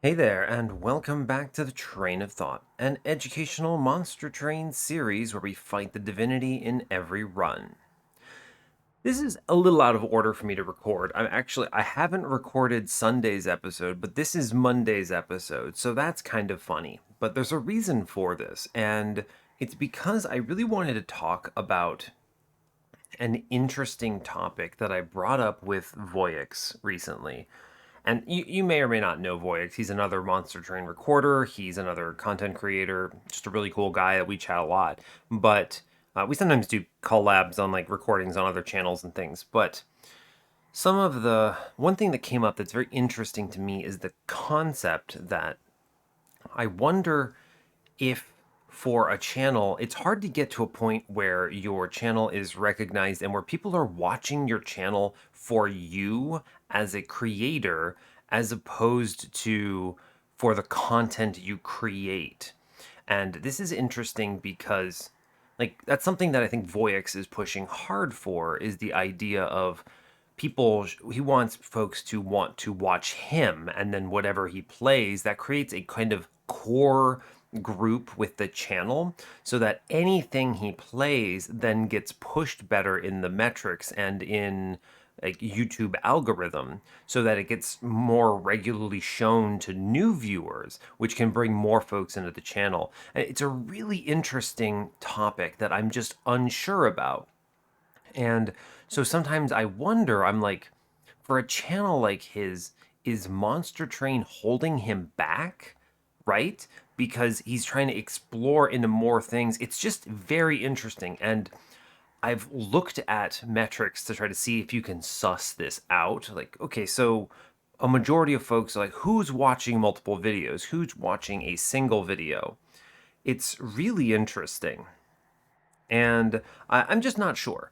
Hey there, and welcome back to the Train of Thought, an educational monster train series where we fight the divinity in every run. This is a little out of order for me to record. I haven't recorded Sunday's episode, but this is Monday's episode, so that's kind of funny. But there's a reason for this, and it's because I really wanted to talk about an interesting topic that I brought up with Voyix recently. And you may or may not know Voyix. He's another Monster Train recorder. He's another content creator. Just a really cool guy that we chat a lot. But we sometimes do collabs on like recordings on other channels and things. But one thing that came up that's very interesting to me is the concept that I wonder if for a channel, it's hard to get to a point where your channel is recognized and where people are watching your channel for you as a creator as opposed to for the content you create. And this is interesting because like that's something that I think Voyix is pushing hard for is the idea of he wants folks to want to watch him and then whatever he plays that creates a kind of core group with the channel so that anything he plays then gets pushed better in the metrics and in like YouTube algorithm so that it gets more regularly shown to new viewers, which can bring more folks into the channel. And it's a really interesting topic that I'm just unsure about. And so sometimes I wonder, I'm like, for a channel like his, is Monster Train holding him back? Right? Because he's trying to explore into more things. It's just very interesting. And I've looked at metrics to try to see if you can suss this out. Like, okay, so a majority of folks are like, who's watching multiple videos? Who's watching a single video? It's really interesting. And I'm just not sure.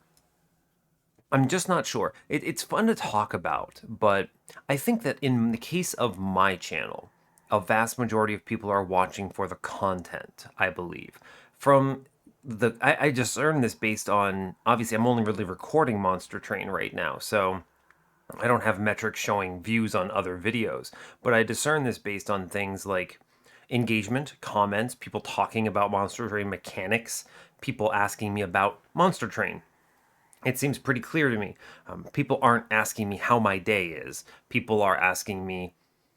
I'm just not sure. It's fun to talk about, but I think that in the case of my channel, a vast majority of people are watching for the content, I believe. I discern this based on, obviously, I'm only really recording Monster Train right now, so I don't have metrics showing views on other videos, but I discern this based on things like engagement, comments, people talking about Monster Train mechanics, people asking me about Monster Train. It seems pretty clear to me. People aren't asking me how my day is. People are asking me,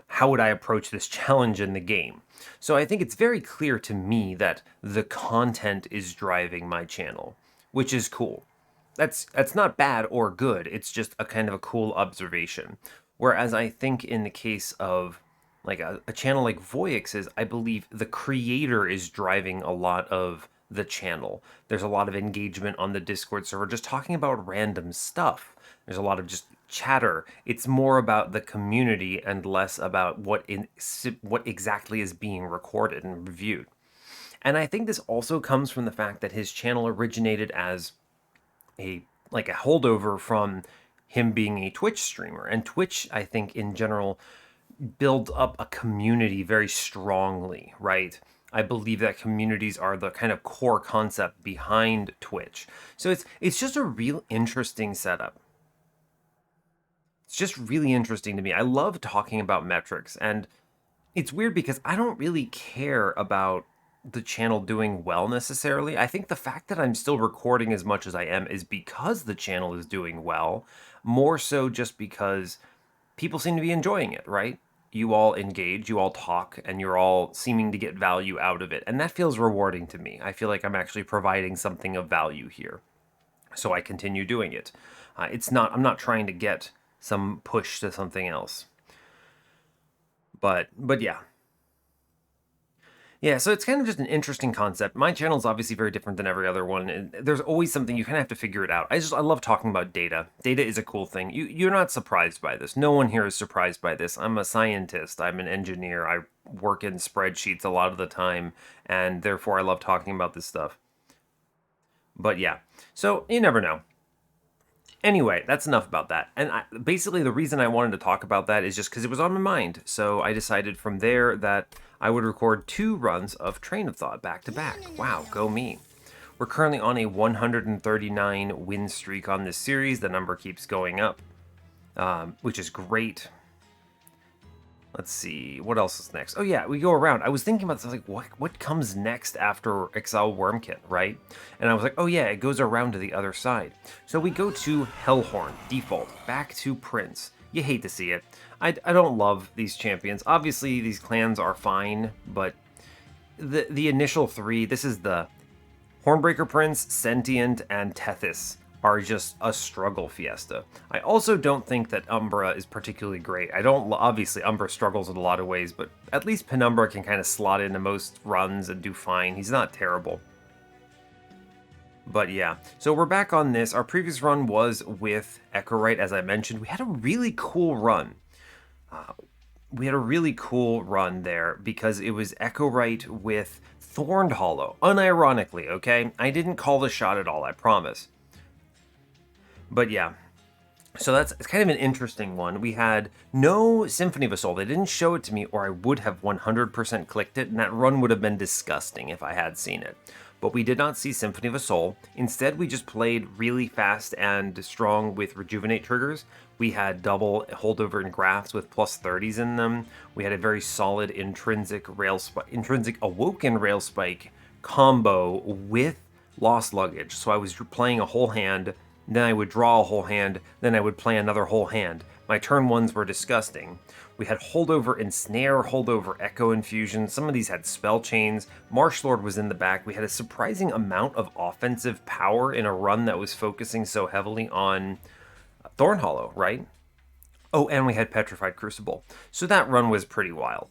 how would I approach this challenge in the game? So I think it's very clear to me that the content is driving my channel, which is cool. That's not bad or good. It's just a kind of a cool observation. Whereas I think in the case of like a channel like Voyix's, I believe the creator is driving a lot of the channel. There's a lot of engagement on the Discord server just talking about random stuff. There's a lot of just chatter. It's more about the community and less about what exactly is being recorded and reviewed. And I think this also comes from the fact that his channel originated as a holdover from him being a Twitch streamer. And Twitch, I think in general, builds up a community very strongly, right? I believe that communities are the kind of core concept behind Twitch. So it's just a real interesting setup. It's just really interesting to me. I love talking about metrics, and it's weird because I don't really care about the channel doing well necessarily. I think the fact that I'm still recording as much as I am is because the channel is doing well, more so just because people seem to be enjoying it, right? You all engage, you all talk, and you're all seeming to get value out of it. And that feels rewarding to me. I feel like I'm actually providing something of value here. So I continue doing it. I'm not trying to get some push to something else. But yeah, yeah, so it's kind of just an interesting concept. My channel is obviously very different than every other one, and there's always something you kind of have to figure it out. I love talking about data. Data is a cool thing. You're not surprised by this. No one here is surprised by this. I'm a scientist. I'm an engineer. I work in spreadsheets a lot of the time, and therefore I love talking about this stuff. But yeah, so you never know. Anyway, that's enough about that. And basically, the reason I wanted to talk about that is just because it was on my mind. So I decided from there that I would record 2 runs of Train of Thought back to back. Wow, go me. We're currently on a 139 win streak on this series. The number keeps going up, which is great. Let's see, what else is next? Oh yeah, we go around. I was thinking about this, I was like, what comes next after Exile Wormkit, right? And I was like, oh yeah, it goes around to the other side. So we go to Hellhorned, default, back to Prince. You hate to see it. I don't love these champions. Obviously, these clans are fine, but the initial three, this is the Hornbreaker Prince, Sentient, and Tethys are just a struggle fiesta. I also don't think that Umbra is particularly great. Obviously Umbra struggles in a lot of ways, but at least Penumbra can kind of slot into most runs and do fine. He's not terrible. But yeah, so we're back on this. Our previous run was with Echorite, as I mentioned. We had a really cool run. There because it was Echorite with Thorned Hollow. Unironically, okay? I didn't call the shot at all, I promise. But yeah, so it's kind of an interesting one. We had no Symphony of a Soul. They didn't show it to me, or I would have 100% clicked it, and that run would have been disgusting if I had seen it. But we did not see Symphony of a Soul. Instead, we just played really fast and strong with Rejuvenate triggers. We had double holdover and grafts with plus 30s in them. We had a very solid intrinsic awoken rail spike combo with lost luggage. So I was playing a whole hand, then I would draw a whole hand, then I would play another whole hand. My turn ones were disgusting. We had holdover and snare, holdover echo infusion. Some of these had spell chains. Marshlord was in the back. We had a surprising amount of offensive power in a run that was focusing so heavily on Thorn Hollow, right? Oh, and we had Petrified Crucible. So that run was pretty wild.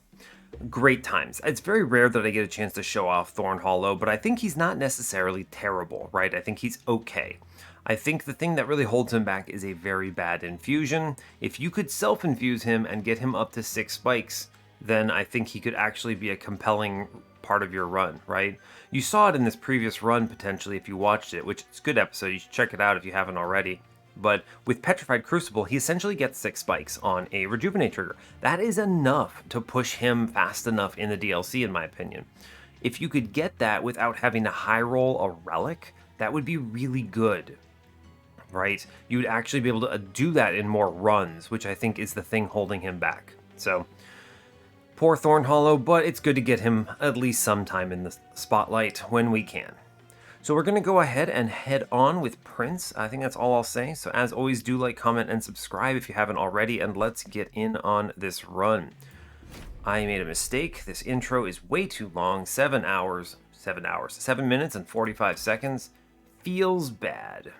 Great times. It's very rare that I get a chance to show off Thorn Hollow, but I think he's not necessarily terrible, right? I think he's okay. I think the thing that really holds him back is a very bad infusion. If you could self-infuse him and get him up to 6 spikes, then I think he could actually be a compelling part of your run, right? You saw it in this previous run, potentially, if you watched it, which is a good episode. You should check it out if you haven't already. But with Petrified Crucible, he essentially gets 6 spikes on a Rejuvenate trigger. That is enough to push him fast enough in the DLC, in my opinion. If you could get that without having to high roll a relic, that would be really good, right? You would actually be able to do that in more runs, which I think is the thing holding him back. So, poor Thorn Hollow, but it's good to get him at least sometime in the spotlight when we can. So we're going to go ahead and head on with Prince. I think that's all I'll say. So as always, do like, comment, and subscribe if you haven't already, and let's get in on this run. I made a mistake. This intro is way too long. 7 minutes and 45 seconds. Feels bad.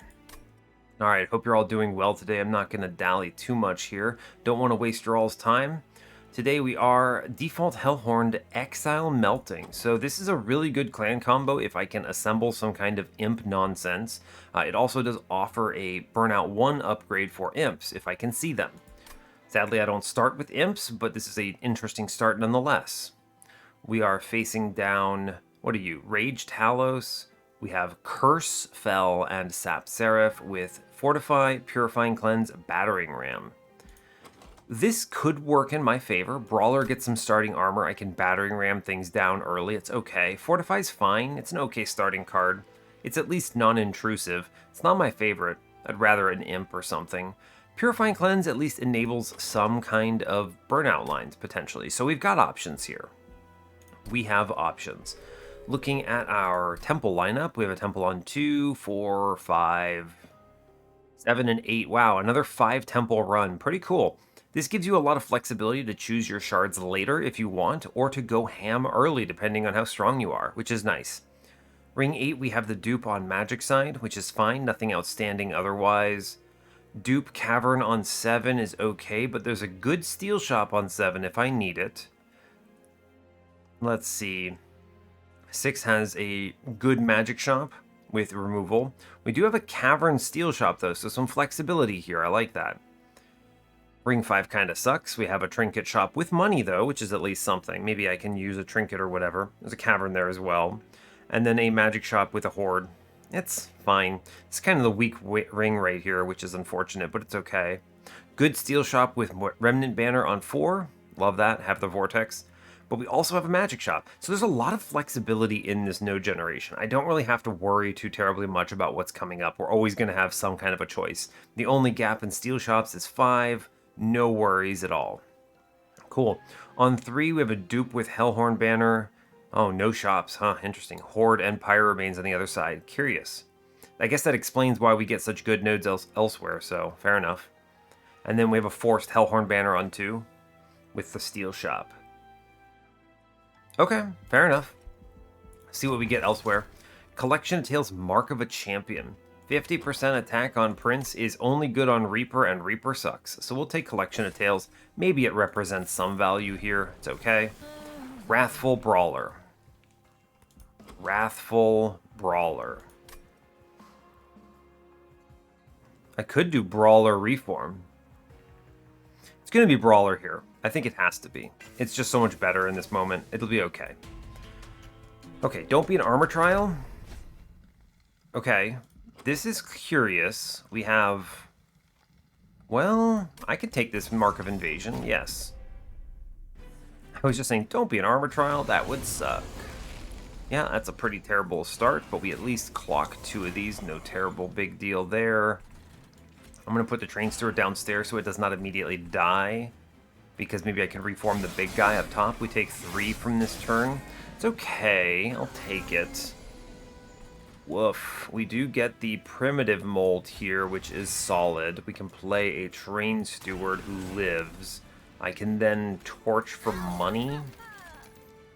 Alright, hope you're all doing well today. I'm not going to dally too much here. Don't want to waste your all's time. Today we are default Hellhorned Exile Melting. So this is a really good clan combo if I can assemble some kind of imp nonsense. It also does offer a Burnout 1 upgrade for imps if I can see them. Sadly, I don't start with imps, but this is an interesting start nonetheless. We are facing down, what are you, Rage Talos. We have Curse, Fell, and Sap Seraph with Fortify, Purifying Cleanse, Battering Ram. This could work in my favor. Brawler gets some starting armor. I can Battering Ram things down early. It's okay. Fortify's fine. It's an okay starting card. It's at least non-intrusive. It's not my favorite. I'd rather an imp or something. Purifying Cleanse at least enables some kind of burnout lines, potentially. So we've got options here. We have options. Looking at our temple lineup, we have a temple on 2, 4, 5, 7, and 8. Wow, another 5 temple run. Pretty cool. This gives you a lot of flexibility to choose your shards later if you want, or to go ham early depending on how strong you are, which is nice. Ring 8, we have the dupe on magic side, which is fine, nothing outstanding otherwise. Dupe Cavern on 7 is okay, but there's a good steel shop on 7 if I need it. Let's see. 6 has a good magic shop with removal. We do have a cavern steel shop though, so some flexibility here. I like that. Ring 5 kind of sucks. We have a trinket shop with money though, which is at least something. Maybe I can use a trinket or whatever. There's a cavern there as well. And then a magic shop with a horde. It's fine. It's kind of the weak ring right here, which is unfortunate, but it's okay. Good steel shop with remnant banner on 4. Love that. Have the vortex. But we also have a magic shop. So there's a lot of flexibility in this node generation. I don't really have to worry too terribly much about what's coming up. We're always going to have some kind of a choice. The only gap in steel shops is 5. No worries at all. Cool. On 3, we have a dupe with Hellhorned banner. Oh, no shops, huh? Interesting. Horde Empire remains on the other side. Curious. I guess that explains why we get such good nodes elsewhere, so fair enough. And then we have a forced Hellhorn banner on 2 with the steel shop. Okay, fair enough. See what we get elsewhere. Collection of Tales, Mark of a Champion. 50% attack on Prince is only good on Reaper, and Reaper sucks. So we'll take Collection of Tales. Maybe it represents some value here. It's okay. Wrathful Brawler. Wrathful Brawler. I could do Brawler Reform. It's going to be Brawler here. I think it has to be. It's just so much better in this moment. It'll be okay. Okay, don't be an armor trial. Okay, this is curious. We have... Well, I could take this Mark of Invasion, yes. I was just saying, don't be an armor trial. That would suck. Yeah, that's a pretty terrible start, but we at least clock 2 of these. No terrible big deal there. I'm going to put the train steward downstairs so it does not immediately die, because maybe I can reform the big guy up top. We take 3 from this turn. It's okay. I'll take it. Woof. We do get the primitive mold here, which is solid. We can play a train steward who lives. I can then torch for money.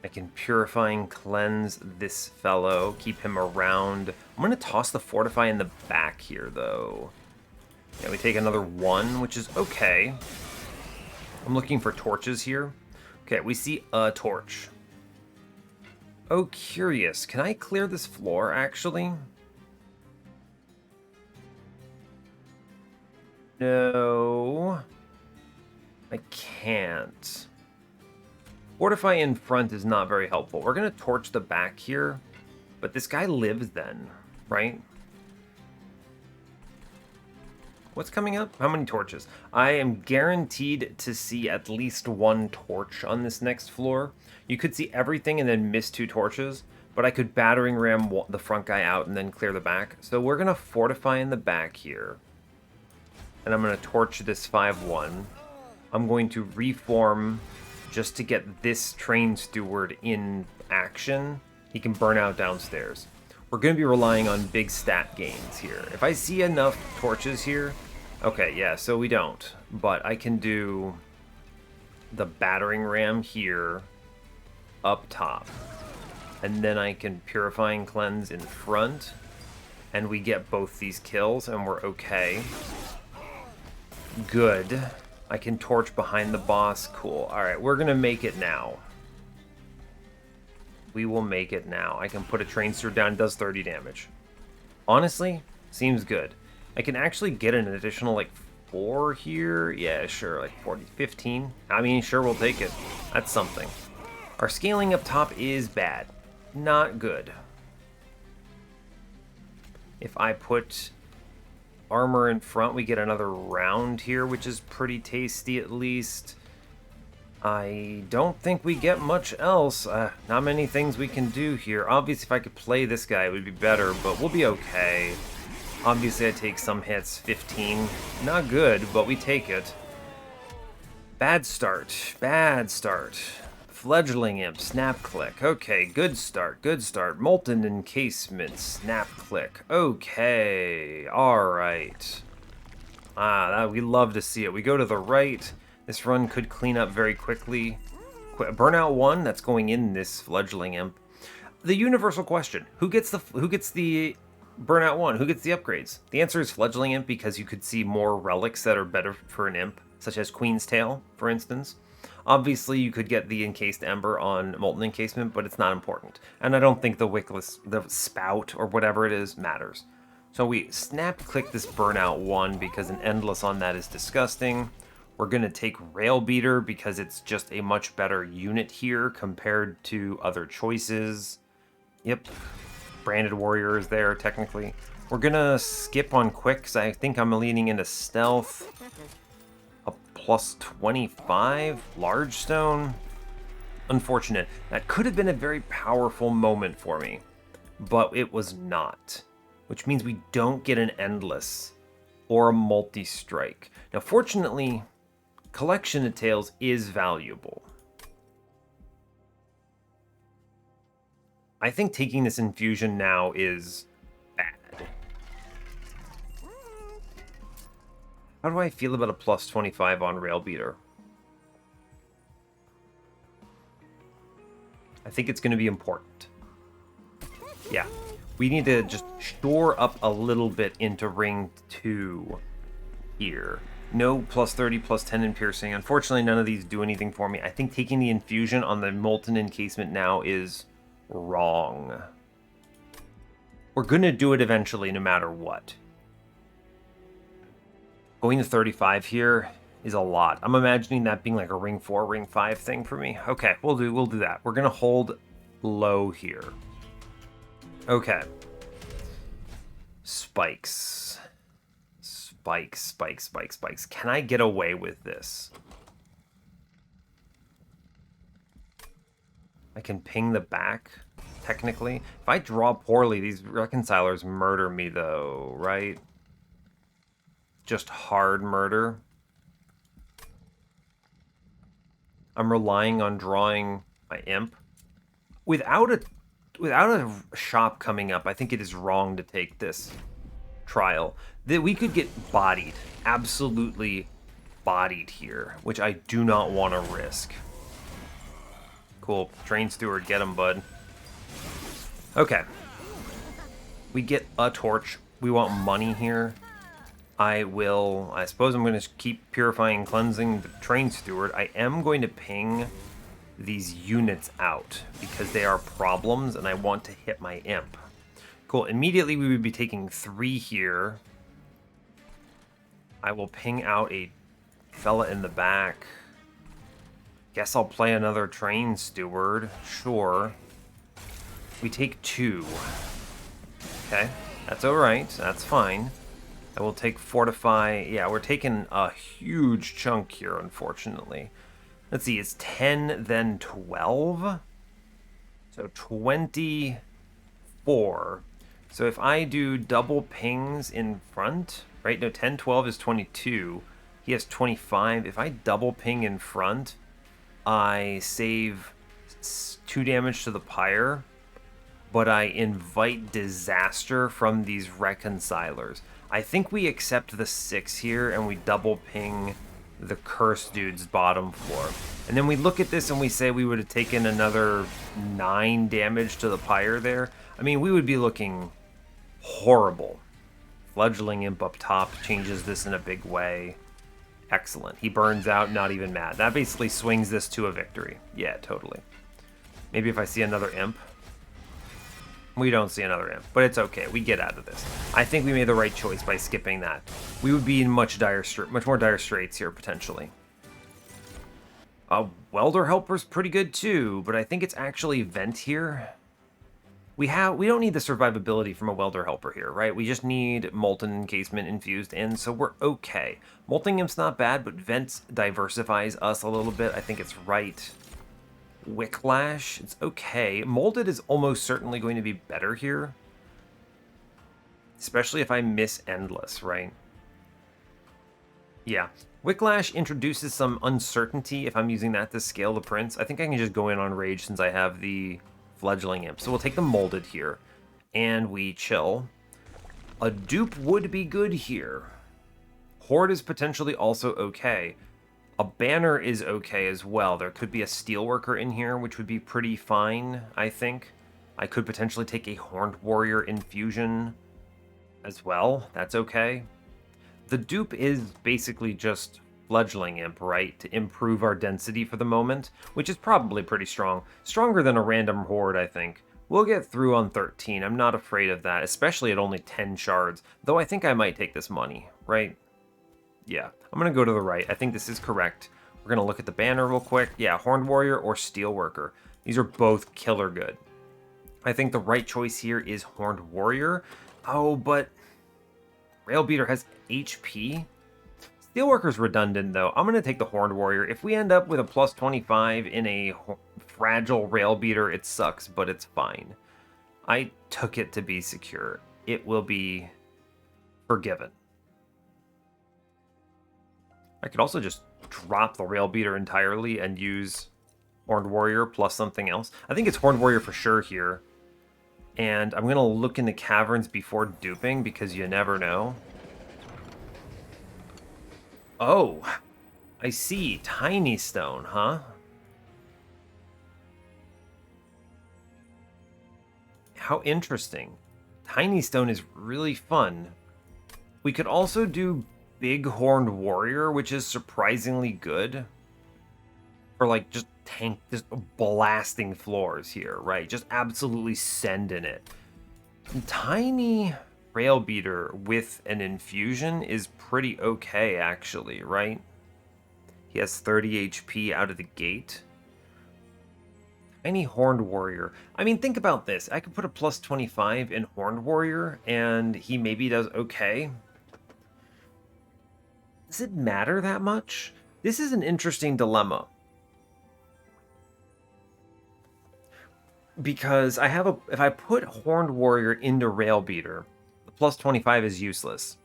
I can purify and cleanse this fellow. Keep him around. I'm going to toss the fortify in the back here, though. Yeah, we take another 1, which is okay. I'm looking for torches here. Okay, we see a torch. Oh, curious. Can I clear this floor, actually? No. I can't. Fortify in front is not very helpful. We're going to torch the back here, but this guy lives then, right? What's coming up? How many torches? I am guaranteed to see at least 1 torch on this next floor. You could see everything and then miss 2 torches, but I could battering ram the front guy out and then clear the back. So we're going to fortify in the back here. And I'm going to torch this 5-1. I'm going to reform just to get this train steward in action. He can burn out downstairs. We're going to be relying on big stat gains here. If I see enough torches here... Okay, yeah, so we don't. But I can do the battering ram here up top. And then I can purify and cleanse in front. And we get both these kills, and we're okay. Good. I can torch behind the boss. Cool. Alright, we're going to make it now. We will make it now. I can put a train steward down, does 30 damage. Honestly, seems good. I can actually get an additional, like, 4 here. Yeah, sure, like 40, 15. I mean, sure, we'll take it. That's something. Our scaling up top is bad. Not good. If I put armor in front, we get another round here, which is pretty tasty at least. I don't think we get much else. Not many things we can do here. Obviously, if I could play this guy, it would be better, but we'll be okay. Obviously, I take some hits. 15. Not good, but we take it. Bad start. Bad start. Fledgling Imp. Snap Click. Okay, good start. Good start. Molten Encasement. Snap Click. Okay. Alright. We love to see it. We go to the right. This run could clean up very quickly. Burnout 1, that's going in this Fledgling Imp. The universal question, who gets the Burnout 1? Who gets the upgrades? The answer is Fledgling Imp, because you could see more relics that are better for an imp, such as Queen's Tail, for instance. Obviously, you could get the Encased Ember on Molten Encasement, but it's not important. And I don't think the Wickless, the Spout, or whatever it is, matters. So we snap-click this Burnout 1, because an Endless on that is disgusting. We're going to take Rail Beater, because it's just a much better unit here compared to other choices. Yep. Branded Warrior is there, technically. We're going to skip on Quick, because I think I'm leaning into Stealth. A plus 25 Large Stone. Unfortunate. That could have been a very powerful moment for me, but it was not. Which means we don't get an Endless or a Multi-Strike. Now, fortunately, Collection of Tales is valuable. I think taking this infusion now is bad. How do I feel about a plus 25 on Rail Beater? I think it's going to be important. Yeah. We need to just shore up a little bit into ring 2 here. No plus 30, plus 10 in piercing. Unfortunately, none of these do anything for me. I think taking the infusion on the molten encasement now is wrong. We're going to do it eventually, no matter what. Going to 35 here is a lot. I'm imagining that being like a ring 4, ring 5 thing for me. Okay, we'll do that. We're going to hold low here. Okay. Spikes. Spikes. Can I get away with this? I can ping the back, technically. If I draw poorly, these reconcilers murder me, though, right? Just hard murder. I'm relying on drawing my imp. Without a shop coming up, I think it is wrong to take this trial. That we could get bodied, absolutely bodied here, which I do not want to risk. Cool. Train Steward, get him, bud. Okay. We get a torch. We want money here. I suppose I'm going to keep purifying and cleansing the Train Steward. I am going to ping these units out because they are problems and I want to hit my imp. Cool. Immediately we would be taking 3 here. I will ping out a fella in the back. Guess I'll play another Train Steward. Sure. We take 2. Okay. That's alright. That's fine. I will take Fortify. Yeah, we're taking a huge chunk here, unfortunately. Let's see, it's 10, then 12. So 24. So if I do double pings in front, right? No, 10, 12 is 22. He has 25. If I double ping in front, I save 2 damage to the pyre, but I invite disaster from these reconcilers. I think we accept the 6 here and we double ping the cursed dude's bottom floor. And then we look at this and we say we would have taken another 9 damage to the pyre there. I mean, we would be looking horrible. Fledgling Imp up top changes this in a big way. Excellent. He burns out, not even mad. That basically swings this to a victory. Yeah, totally. Maybe if I see another Imp. We don't see another imp, but it's okay. We get out of this. I think we made the right choice by skipping that. We would be in much more dire straits here, potentially. Welder Helper's pretty good too, but I think it's actually Vent here. We don't need the survivability from a Welder Helper here, right? We just need Molten Encasement infused in, so we're okay. Molten Imp's not bad, but Vent diversifies us a little bit. I think it's right. Wicklash, it's okay. Molded is almost certainly going to be better here. Especially if I miss Endless, right? Yeah. Wicklash introduces some uncertainty if I'm using that to scale the Prince. I think I can just go in on Rage since I have the Fledgling Imp. So we'll take the Molded here. And we chill. A dupe would be good here. Horde is potentially also okay. A banner is okay as well. There could be a steelworker in here, which would be pretty fine, I think. I could potentially take a Horned Warrior infusion as well. That's okay. The dupe is basically just Fledgling Imp, right? To improve our density for the moment, which is probably pretty strong. Stronger than a random Horde, I think. We'll get through on 13. I'm not afraid of that, especially at only 10 shards. Though I think I might take this money, right? Yeah, I'm going to go to the right. I think this is correct. We're going to look at the banner real quick. Yeah, Horned Warrior or Steelworker. These are both killer good. I think the right choice here is Horned Warrior. Oh, but Railbeater has HP. Steelworker's redundant, though. I'm going to take the Horned Warrior. If we end up with a plus 25 in a fragile Railbeater, it sucks, but it's fine. I took it to be secure. It will be forgiven. I could also just drop the Rail Beater entirely and use Horned Warrior plus something else. I think it's Horned Warrior for sure here. And I'm going to look in the caverns before duping because you never know. Oh, I see. Tiny Stone, huh? How interesting. Tiny Stone is really fun. We could also do Big Horned Warrior, which is surprisingly good. For like just just blasting floors here, right? Just absolutely sending it. Tiny Rail Beater with an infusion is pretty okay, actually, right? He has 30 HP out of the gate. Tiny Horned Warrior. I mean, think about this. I could put a plus 25 in Horned Warrior, and he maybe does okay. Does it matter that much? This is an interesting dilemma. Because I have if I put Horned Warrior into Rail Beater, the plus 25 is useless.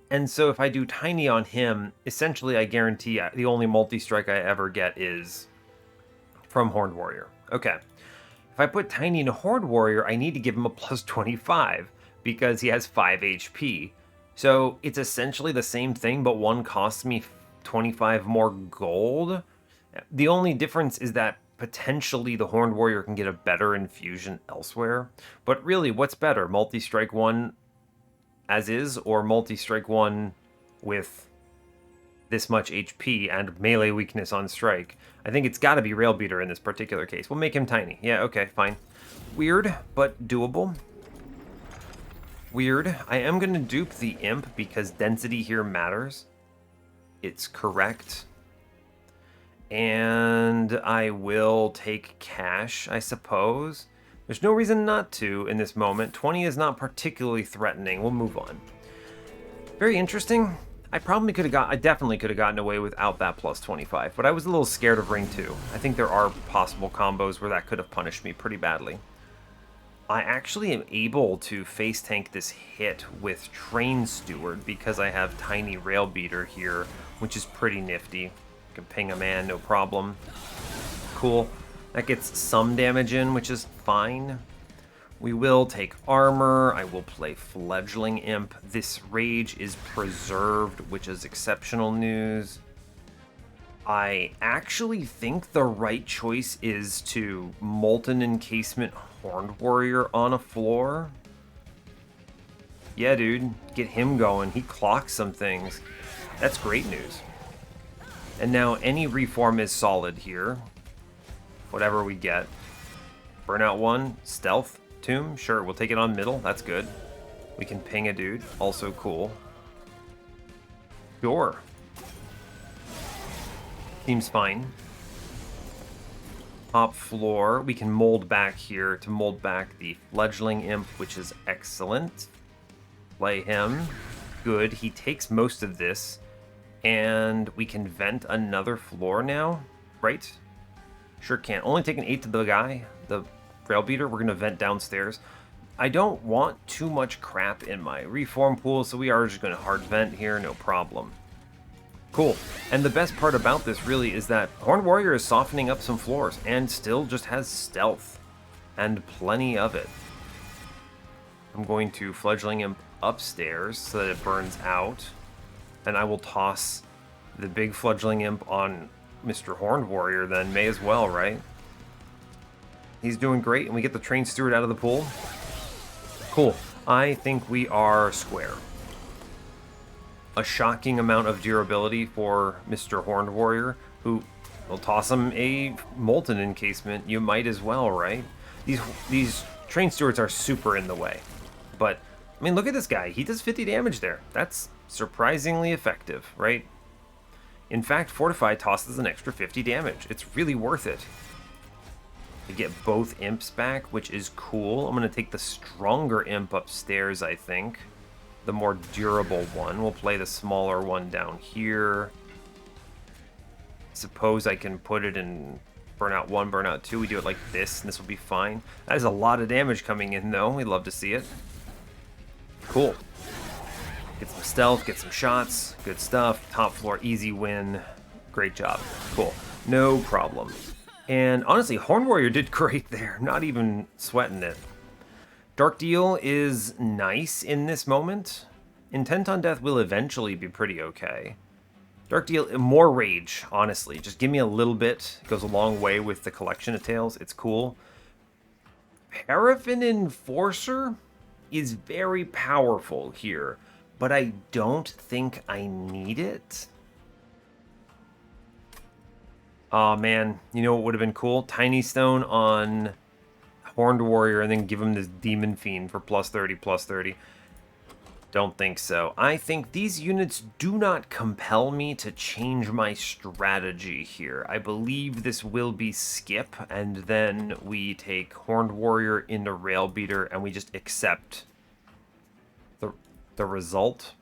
And so if I do Tiny on him, essentially I guarantee the only multi-strike I ever get is from Horned Warrior. Okay. If I put Tiny into Horned Warrior, I need to give him a plus 25 because he has 5 HP. So it's essentially the same thing, but one costs me 25 more gold. The only difference is that potentially the Horned Warrior can get a better infusion elsewhere. But really, what's better? Multi-strike one as is, or multi-strike one with this much HP and melee weakness on strike? I think it's got to be Rail Beater in this particular case. We'll make him tiny. Yeah, okay, fine. Weird, but doable. Weird. I am going to dupe the Imp because density here matters. It's correct. And I will take cash, I suppose. There's no reason not to in this moment. 20 is not particularly threatening. We'll move on. Very interesting. I definitely could have gotten away without that plus 25, but I was a little scared of Ring 2. I think there are possible combos where that could have punished me pretty badly. I actually am able to face tank this hit with Train Steward because I have Tiny Rail Beater here, which is pretty nifty. I can ping a man, no problem. Cool. That gets some damage in, which is fine. We will take armor. I will play Fledgling Imp. This rage is preserved, which is exceptional news. I actually think the right choice is to Molten Encasement Horned Warrior on a floor. Yeah, dude. Get him going. He clocks some things. That's great news. And now any reform is solid here. Whatever we get. Burnout 1, Stealth, Tomb, sure, we'll take it on middle, that's good. We can ping a dude, also cool. Sure. Seems fine. Top floor, we can mold back here to mold back the Fledgling Imp, which is excellent. Play him. Good, he takes most of this. And we can vent another floor now, right? Sure can. Only take an 8 to the guy, the Rail Beater. We're going to vent downstairs. I don't want too much crap in my reform pool, so we are just going to hard vent here, no problem. Cool. And the best part about this really is that Horned Warrior is softening up some floors and still just has stealth and plenty of it. I'm going to Fledgling Imp upstairs so that it burns out. And I will toss the big Fledgling Imp on Mr. Horned Warrior then. May as well, right? He's doing great, and we get the Train Steward out of the pool. Cool. I think we are square. A shocking amount of durability for Mr. Horned Warrior, who will toss him a Molten Encasement. You might as well, right? These Train Stewards are super in the way. But, I mean, look at this guy. He does 50 damage there. That's surprisingly effective, right? In fact, Fortify tosses an extra 50 damage. It's really worth it. To get both imps back, which is cool. I'm going to take the stronger imp upstairs, I think. The more durable one. We'll play the smaller one down here. Suppose I can put it in Burnout 1, Burnout 2. We do it like this, and this will be fine. That is a lot of damage coming in, though. We'd love to see it. Cool. Get some stealth, get some shots, good stuff. Top floor, easy win. Great job. Cool. No problem. And honestly, Horn Warrior did great there. Not even sweating it. Dark Deal is nice in this moment. Intent on Death will eventually be pretty okay. Dark Deal, more rage, honestly. Just give me a little bit. It goes a long way with the collection of tales. It's cool. Paraffin Enforcer is very powerful here, but I don't think I need it. Aw, man. You know what would have been cool? Tiny Stone on Horned Warrior and then give him this Demon Fiend for plus 30, plus 30. Don't think so. I think these units do not compel me to change my strategy here. I believe this will be skip, and then we take Horned Warrior into Rail Beater, and we just accept the result.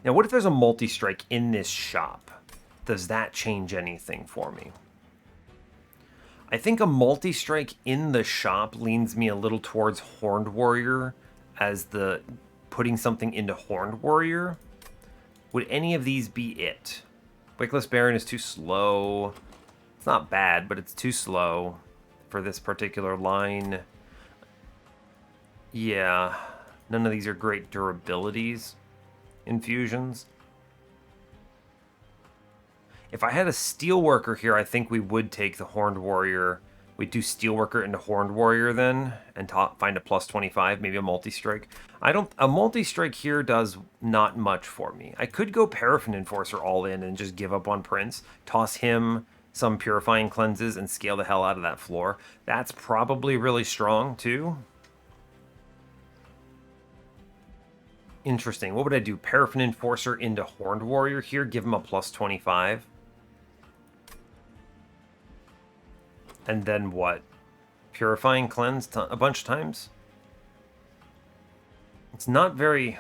Now, what if there's a multi-strike in this shop? Does that change anything for me? I think a multi-strike in the shop leans me a little towards Horned Warrior as the putting something into Horned Warrior. Would any of these be it? Wickless Baron is too slow. It's not bad, but it's too slow for this particular line. Yeah, none of these are great durabilities infusions. If I had a Steelworker here, I think we would take the Horned Warrior. We'd do Steelworker into Horned Warrior then, and find a plus 25, maybe a multi-strike. A multi-strike here does not much for me. I could go Paraffin Enforcer all in and just give up on Prince, toss him some Purifying Cleanses, and scale the hell out of that floor. That's probably really strong, too. Interesting. What would I do? Paraffin Enforcer into Horned Warrior here, give him a plus 25. And then what? Purifying Cleanse a bunch of times? It's not very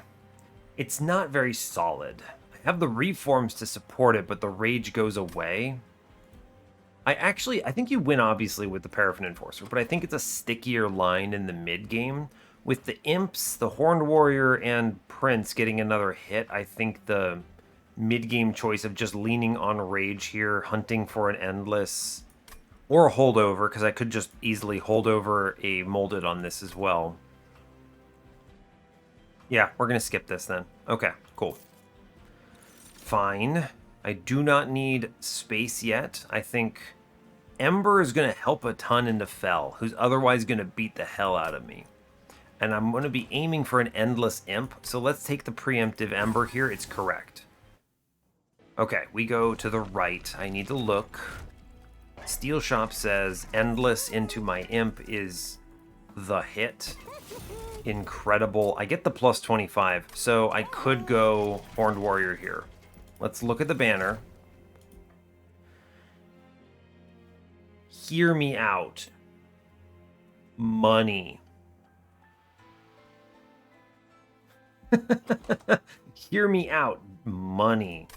solid. I have the Reforms to support it, but the Rage goes away. I think you win, obviously, with the Paraffin Enforcer, but I think it's a stickier line in the mid-game. With the Imps, the Horned Warrior, and Prince getting another hit, I think the mid-game choice of just leaning on Rage here, hunting for an Endless, or a Holdover, because I could just easily hold over a Molded on this as well. Yeah, we're going to skip this then. Okay, cool. Fine. I do not need space yet. I think Ember is going to help a ton into Fel, who's otherwise going to beat the hell out of me. And I'm going to be aiming for an Endless Imp, so let's take the preemptive Ember here. It's correct. Okay, we go to the right. I need to look. Steel Shop says Endless into my Imp is the hit. Incredible. I get the plus 25, so I could go Horned Warrior here. Let's look at the banner. Hear me out. Money. Hear me out. Money.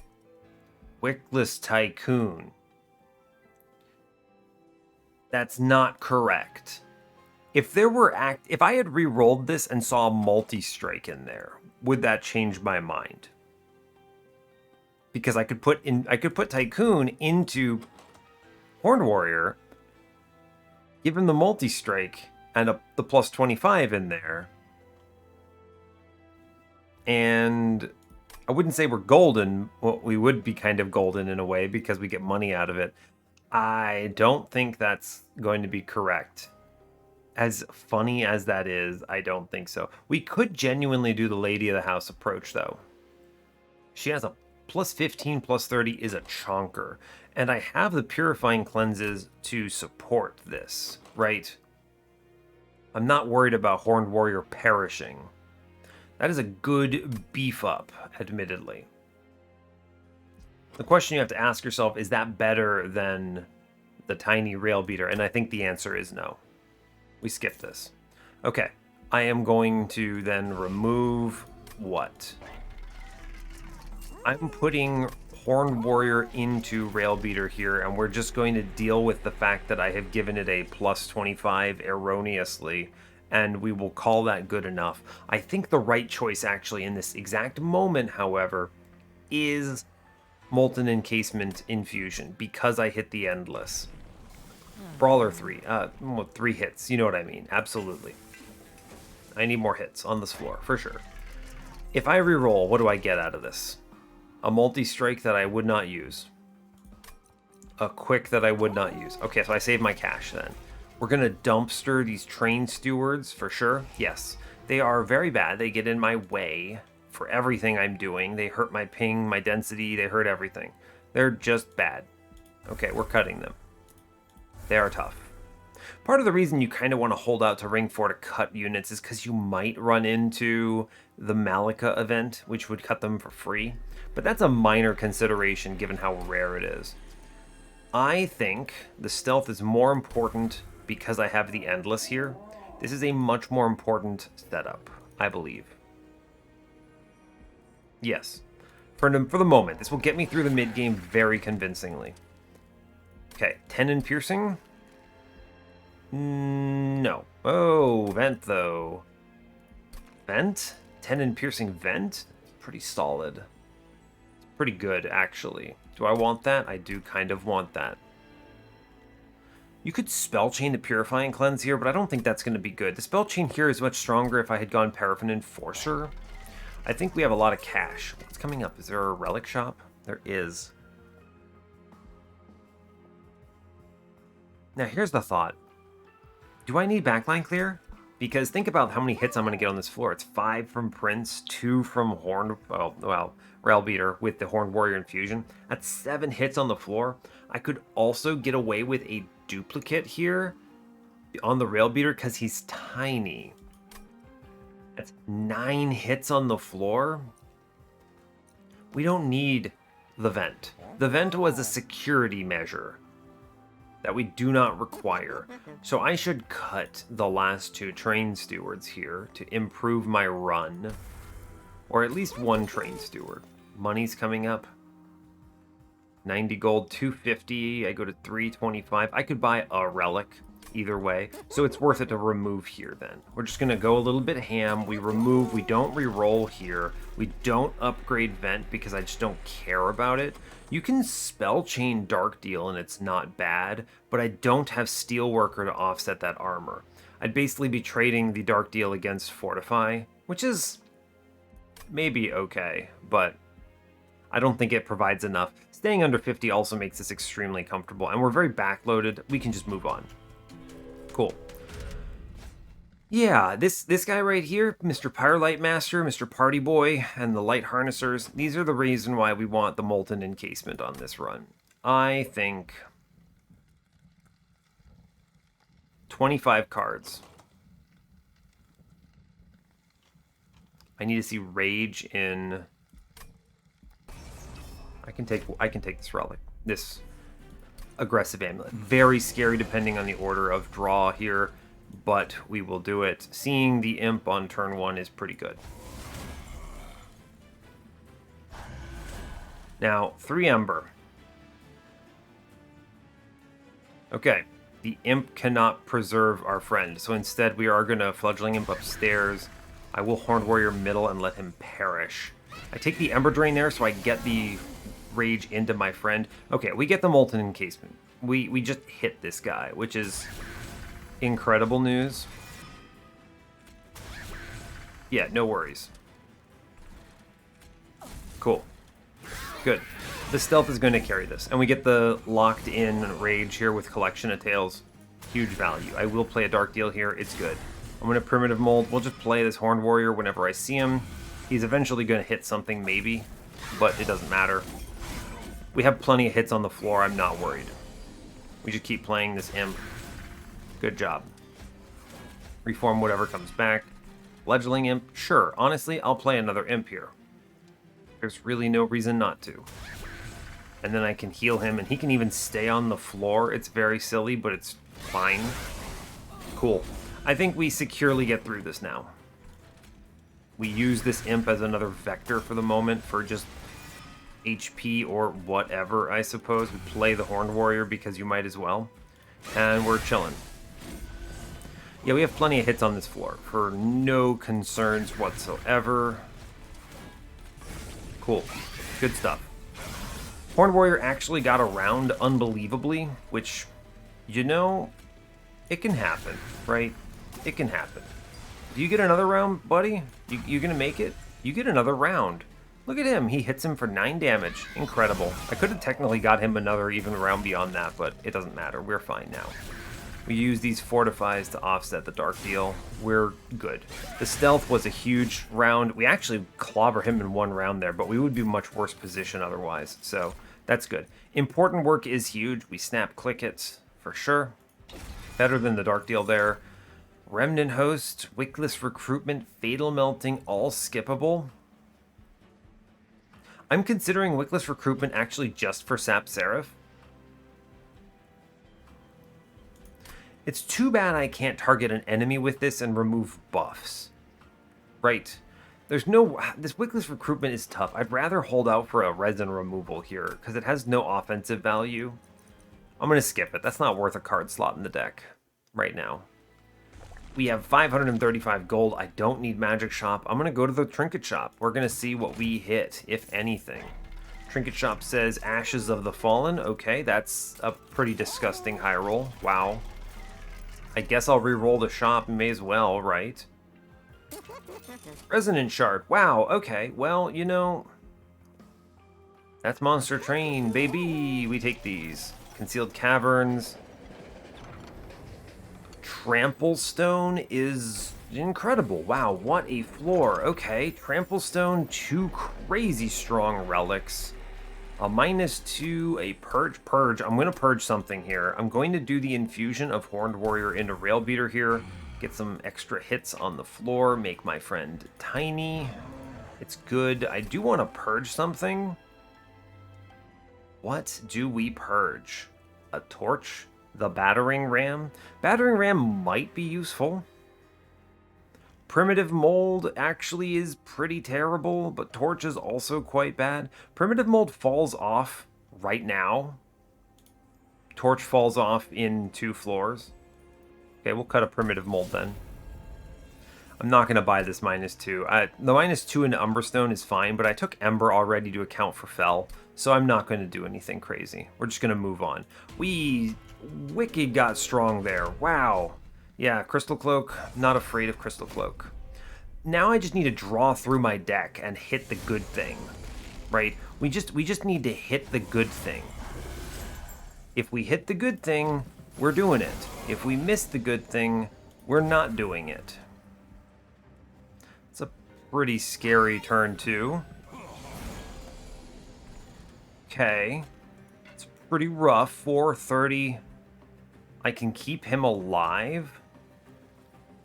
Wickless Tycoon. That's not correct. If I had re-rolled this and saw a multi-strike in there, would that change my mind? Because I could put Tycoon into Horned Warrior, give him the multi-strike and the plus 25 in there, and I wouldn't say we're golden. Well, we would be kind of golden in a way because we get money out of it. I don't think that's going to be correct. As funny as that is, I don't think so. We could genuinely do the Lady of the House approach, though. She has a plus 15, plus 30 is a chonker. And I have the Purifying Cleanses to support this, right? I'm not worried about Horned Warrior perishing. That is a good beef up, admittedly. The question you have to ask yourself, is that better than the tiny Rail Beater? And I think the answer is no. We skip this. Okay, I am going to then remove what? I'm putting Horned Warrior into Rail Beater here, and we're just going to deal with the fact that I have given it a plus 25 erroneously, and we will call that good enough. I think the right choice, actually, in this exact moment, however, is Molten Encasement Infusion, because I hit the Endless. Brawler 3. Well, 3 hits, you know what I mean. Absolutely. I need more hits on this floor, for sure. If I reroll, what do I get out of this? A multi-strike that I would not use. A quick that I would not use. Okay, so I save my cash then. We're going to dumpster these train stewards for sure. Yes, they are very bad. They get in my way for everything I'm doing. They hurt my ping, my density. They hurt everything. They're just bad. Okay, we're cutting them. They are tough. Part of the reason you kind of want to hold out to Ring 4 to cut units is because you might run into the Malika event, which would cut them for free. But that's a minor consideration given how rare it is. I think the stealth is more important because I have the Endless here. This is a much more important setup, I believe. Yes. For the moment, this will get me through the mid-game very convincingly. Okay, 10 in piercing? No. Oh, vent though. Vent? 10 in piercing vent? Pretty solid. It's pretty good, actually. Do I want that? I do kind of want that. You could spell chain the Purifying Cleanse here, but I don't think that's going to be good. The spell chain here is much stronger if I had gone Paraffin Enforcer. I think we have a lot of cash. What's coming up? Is there a relic shop? There is. Now, here's the thought. Do I need backline clear? Because think about how many hits I'm going to get on this floor. It's 5 from Prince, 2 from Horned, well, Rail Beater with the Horned Warrior Infusion. That's 7 hits on the floor. I could also get away with a duplicate here on the Rail Beater because he's tiny. That's 9 hits on the floor. We don't need the vent. The vent was a security measure that we do not require. So I should cut the last 2 train stewards here to improve my run. Or at least 1 train steward. Money's coming up. 90 gold, 250. I go to 325. I could buy a relic either way. So it's worth it to remove here then. We're just going to go a little bit ham. We remove. We don't re-roll here. We don't upgrade vent because I just don't care about it. You can spell chain Dark Deal and it's not bad, but I don't have Steelworker to offset that armor. I'd basically be trading the Dark Deal against Fortify, which is maybe okay, but I don't think it provides enough. Staying under 50 also makes this extremely comfortable, and we're very backloaded. We can just move on. Cool. Yeah, this guy right here, Mr. Pyrelight Master, Mr. Party Boy, and the Light Harnessers, these are the reason why we want the Molten Encasement on this run. I think 25 cards. I need to see Rage in... I can take this relic. This aggressive amulet. Very scary depending on the order of draw here, but we will do it. Seeing the imp on turn 1 is pretty good. Now, 3 Ember. Okay, the imp cannot preserve our friend, so instead we are going to Fledgling Imp upstairs. I will Horned Warrior middle and let him perish. I take the Ember Drain there so I get the Rage into my friend. Okay, we get the Molten Encasement. We just hit this guy, which is incredible news. Yeah, no worries. Cool. Good. The stealth is going to carry this. And we get the locked in Rage here with Collection of Tails. Huge value. I will play a Dark Deal here. It's good. I'm going to Primitive Mold. We'll just play this Horned Warrior whenever I see him. He's eventually going to hit something, maybe. But it doesn't matter. We have plenty of hits on the floor. I'm not worried. We just keep playing this imp. Good job. Reform whatever comes back. Fledgling Imp? Sure. Honestly, I'll play another imp here. There's really no reason not to. And then I can heal him, and he can even stay on the floor. It's very silly, but it's fine. Cool. I think we securely get through this now. We use this imp as another vector for the moment for just HP or whatever, I suppose. We play the Horned Warrior because you might as well. And we're chilling. Yeah, we have plenty of hits on this floor for no concerns whatsoever. Cool. Good stuff. Horned Warrior actually got around unbelievably, which, you know, it can happen, right? It can happen. Do you get another round, buddy? You gonna make it? You get another round. Look at him. He hits him for 9 damage. Incredible. I could have technically got him another even round beyond that, but it doesn't matter. We're fine now. We use these fortifies to offset the dark deal. We're good. The stealth was a huge round. We actually clobber him in 1 round there, but we would be much worse position otherwise. So that's good. Important work is huge. We snap click it for sure. Better than the dark deal there. Remnant Host, Wickless Recruitment, Fatal Melting, all skippable. I'm considering Wickless Recruitment actually just for Sap Seraph. It's too bad I can't target an enemy with this and remove buffs. Right. There's no... This Wickless Recruitment is tough. I'd rather hold out for a resin removal here, because it has no offensive value. I'm going to skip it. That's not worth a card slot in the deck right now. We have 535 gold. I don't need Magic Shop. I'm going to go to the Trinket Shop. We're going to see what we hit, if anything. Trinket Shop says Ashes of the Fallen. Okay, that's a pretty disgusting high roll. Wow. I guess I'll re-roll the shop. May as well, right? Resonant Shard. Wow, okay. Well, you know... That's Monster Train, baby! We take these. Concealed Caverns. Trample Stone is incredible. Wow, what a floor. Okay, Trample Stone, 2 crazy strong relics. A -2, a Purge. Purge. I'm going to purge something here. I'm going to do the infusion of Horned Warrior into Rail Beater here. Get some extra hits on the floor. Make my friend tiny. It's good. I do want to purge something. What do we purge? A torch? The Battering Ram? Battering Ram might be useful. Primitive Mold actually is pretty terrible, but Torch is also quite bad. Primitive Mold falls off right now. Torch falls off in 2 floors. Okay, we'll cut a Primitive Mold then. I'm not going to buy this -2. The -2 in Umberstone is fine, but I took Ember already to account for Fel, so I'm not going to do anything crazy. We're just going to move on. We wicked got strong there. Wow. Yeah, Crystal Cloak. Not afraid of Crystal Cloak. Now I just need to draw through my deck and hit the good thing, right? We just need to hit the good thing. If we hit the good thing, we're doing it. If we miss the good thing, we're not doing it. It's a pretty scary turn too. Okay. It's pretty rough. 430. I can keep him alive.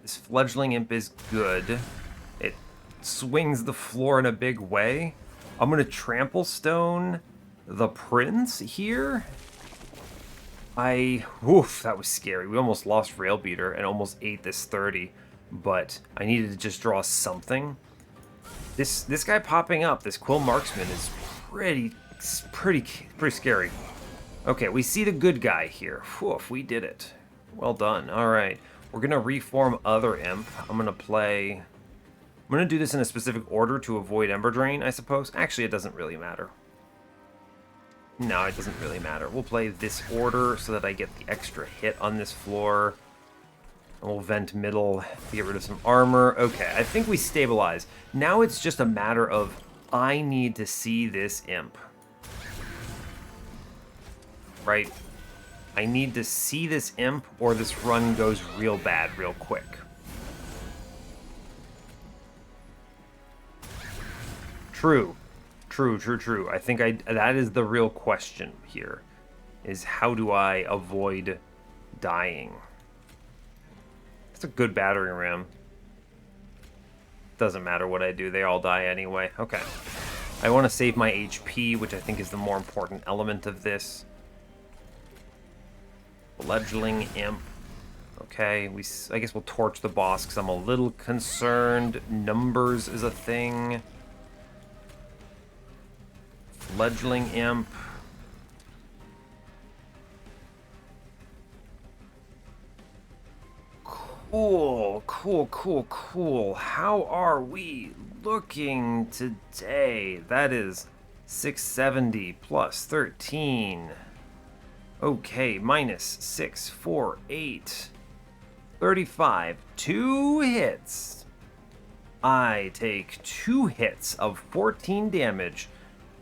This Fledgling Imp is good. It swings the floor in a big way. I'm going to Trample Stone the Prince here. Oof, that was scary. We almost lost Rail Beater and almost ate this 30, but I needed to just draw something. This guy popping up, this Quill Marksman, is pretty scary. Okay, we see the good guy here. Woof, we did it. Well done. All right. We're going to reform other Imp. I'm going to do this in a specific order to avoid Ember Drain, I suppose. Actually, it doesn't really matter. No, it doesn't really matter. We'll play this order so that I get the extra hit on this floor. And we'll vent middle to get rid of some armor. Okay, I think we stabilize. Now it's just a matter of I need to see this Imp. Right? I need to see this Imp or this run goes real bad real quick. True. True. I think that is the real question here, is how do I avoid dying? It's a good battering ram. Doesn't matter what I do, they all die anyway. Okay. I want to save my HP, which I think is the more important element of this. Fledgling Imp. Okay, I guess we'll torch the boss because I'm a little concerned. Numbers is a thing. Fledgling Imp. Cool, cool, cool, cool. How are we looking today? That is 670 plus 13. Okay, minus 648. 35. 2 hits. I take 2 hits of 14 damage.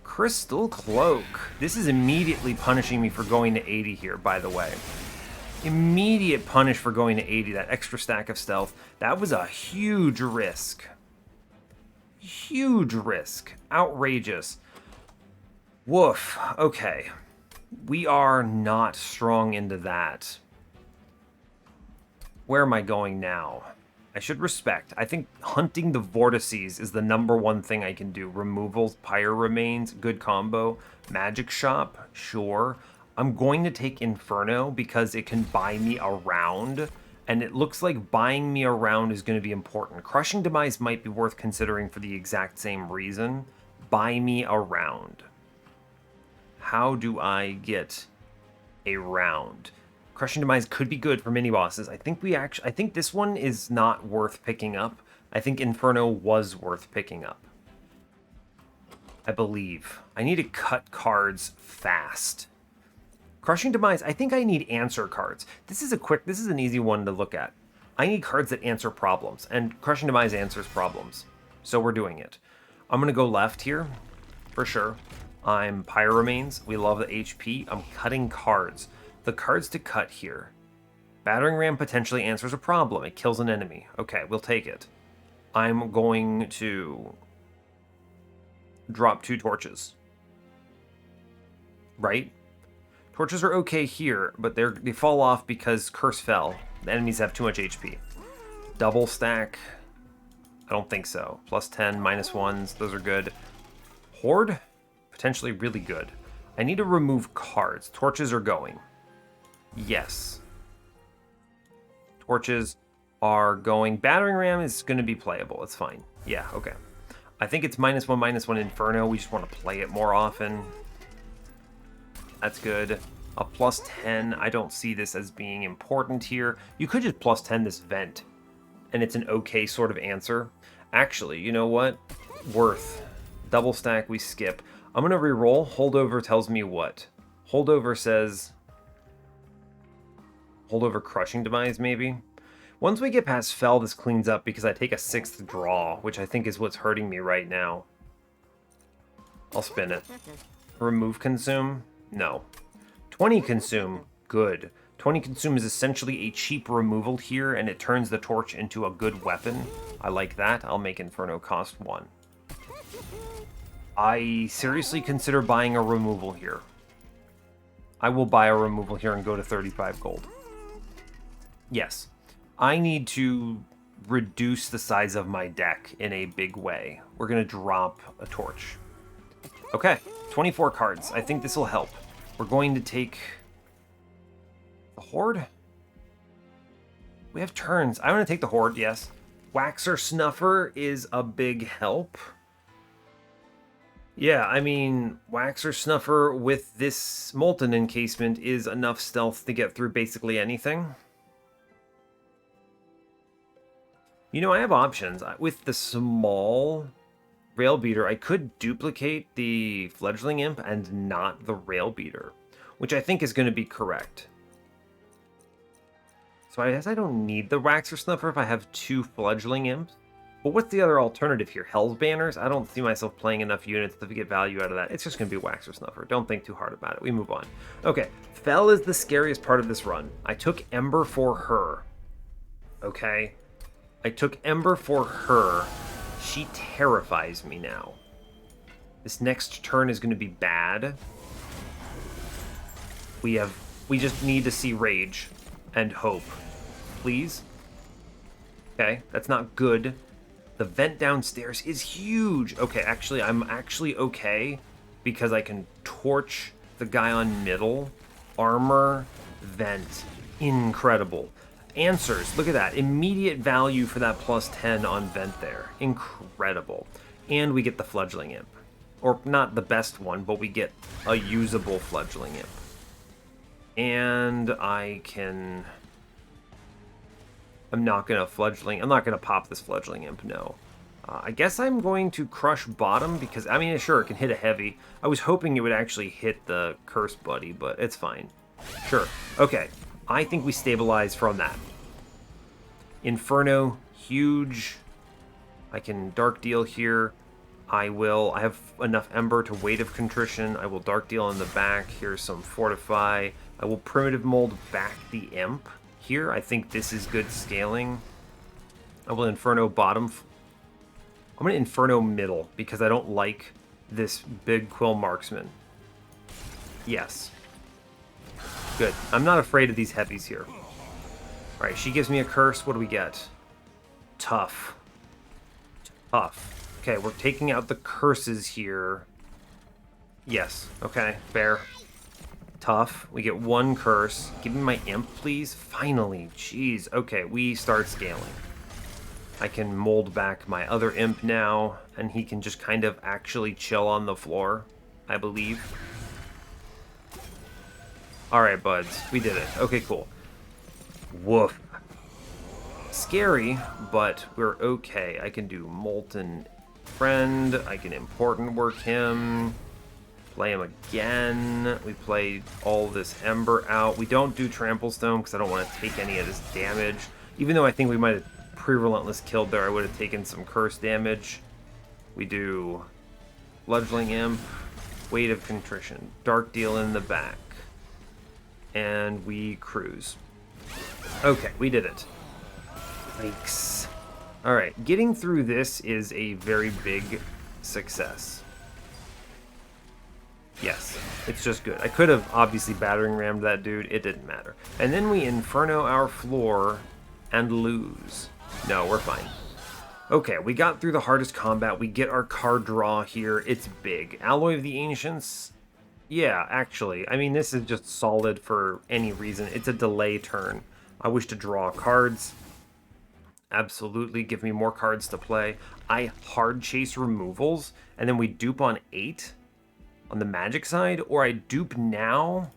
Crystal Cloak. This is immediately punishing me for going to 80 here, by the way. Immediate punish for going to 80, that extra stack of stealth. That was a huge risk. Huge risk. Outrageous. Woof. Okay. We are not strong into that. Where am I going now? I should respect. I think hunting the vortices is the #1 thing I can do. Removals, Pyre Remains, good combo. Magic Shop, sure. I'm going to take Inferno because it can buy me around, and it looks like buying me around is going to be important. Crushing Demise might be worth considering for the exact same reason. Buy me around. How do I get around? Crushing Demise could be good for mini bosses. I think this one is not worth picking up. I think Inferno was worth picking up. I believe. I need to cut cards fast. Crushing Demise, I think I need answer cards. This is an easy one to look at. I need cards that answer problems, and Crushing Demise answers problems. So we're doing it. I'm gonna go left here, for sure. I'm Pyre Remains. We love the HP. I'm cutting cards. The cards to cut here. Battering Ram potentially answers a problem. It kills an enemy. Okay, we'll take it. I'm going to drop 2 torches. Right? Torches are okay here, but they fall off because Curse fell. The enemies have too much HP. Double stack. I don't think so. Plus 10, minus 1s. Those are good. Horde? Potentially really good. I need to remove cards. Torches are going. Yes. Torches are going. Battering Ram is going to be playable. It's fine. Yeah, okay. I think it's -1/-1 Inferno. We just want to play it more often. That's good. A plus 10. I don't see this as being important here. You could just plus 10 this vent, and it's an okay sort of answer. Actually, you know what? Worth. Double stack, we skip. I'm going to reroll. Holdover tells me what? Holdover says... Holdover Crushing Demise, maybe? Once we get past Fell, this cleans up because I take a 6th draw, which I think is what's hurting me right now. I'll spin it. Remove Consume? No. 20 Consume? Good. 20 Consume is essentially a cheap removal here, and it turns the torch into a good weapon. I like that. I'll make Inferno cost 1. I seriously consider buying a removal here. I will buy a removal here and go to 35 gold. Yes. I need to reduce the size of my deck in a big way. We're going to drop a torch. Okay, 24 cards. I think this will help. We're going to take the Horde. We have turns. I want to take the Horde, yes. Waxer Snuffer is a big help. Yeah, I mean, Waxer Snuffer with this Molten Encasement is enough stealth to get through basically anything. You know, I have options. With the small Rail Beater, I could duplicate the Fledgling Imp and not the Rail Beater, which I think is going to be correct. So I guess I don't need the Waxer Snuffer if I have 2 Fledgling Imps. But what's the other alternative here? Hell's Banners? I don't see myself playing enough units to get value out of that. It's just going to be Waxer Snuffer. Don't think too hard about it. We move on. Okay, Fell is the scariest part of this run. I took Ember for her. Okay? I took Ember for her. She terrifies me now. This next turn is going to be bad. We just need to see Rage and Hope. Please? Okay, that's not good. The vent downstairs is huge. Okay, actually, I'm actually okay because I can torch the guy on middle. Armor, vent. Incredible. Answers, look at that. Immediate value for that plus 10 on vent there. Incredible. And we get the Fledgling Imp. Or not the best one, but we get a usable Fledgling Imp. And I can I'm not going to fledgling. I'm not going to pop this fledgling imp, no. I guess I'm going to crush bottom because, I mean, sure, it can hit a heavy. I was hoping it would actually hit the curse buddy, but it's fine. Sure. Okay. I think we stabilize from that. Inferno, huge. I can Dark Deal here. I have enough Ember to Weight of Contrition. I will Dark Deal in the back. Here's some Fortify. I will Primitive Mold back the Imp here. I think this is good scaling. I will Inferno bottom. I'm going to Inferno middle because I don't like this big Quill Marksman. Yes. Good. I'm not afraid of these heavies here. Alright, she gives me a curse. What do we get? Tough. Tough. Okay, we're taking out the curses here. Yes. Okay, fair. Tough. We get one curse. Give me my imp, please. Finally. Jeez. Okay, we start scaling. I can mold back my other imp now, and he can just kind of actually chill on the floor, I believe. Alright, buds. We did it. Okay, cool. Woof. Scary, but we're okay. I can do Molten Friend. I can Important Work him. Play him again. We play all this Ember out. We don't do Trample Stone because I don't want to take any of this damage. Even though I think we might have pre-relentless killed there, I would have taken some curse damage. We do Fledgling Imp, Weight of Contrition, Dark Deal in the back, and we cruise. Okay, we did it. Yikes. Alright, getting through this is a very big success. Yes, it's just good. I could have obviously battering rammed that dude. It didn't matter. And then we Inferno our floor and lose. No, we're fine. Okay, we got through the hardest combat. We get our card draw here. It's big. Alloy of the Ancients? Yeah, actually. I mean, this is just solid for any reason. It's a delay turn. I wish to draw cards. Absolutely. Give me more cards to play. I hard chase removals, and then we dupe on 8 on the magic side, or I dupe now.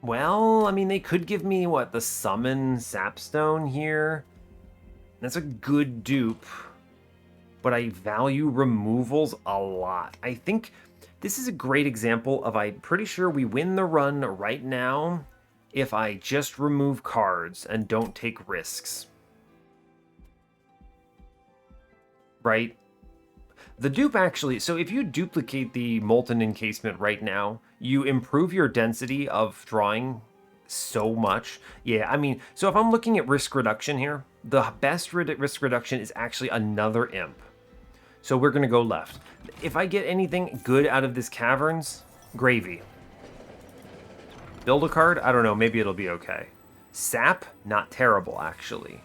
Well, I mean, they could give me, what, the Summon Sapstone here? That's a good dupe, but I value removals a lot. I think this is a great example of, I'm pretty sure we win the run right now if I just remove cards and don't take risks. Right? The dupe actually, so if you duplicate the Molten Encasement right now, you improve your density of drawing so much. Yeah, I mean, so if I'm looking at risk reduction here, the best risk reduction is actually another imp. So we're going to go left. If I get anything good out of this Caverns, gravy. Build a card? I don't know, maybe it'll be okay. Sap? Not terrible, actually.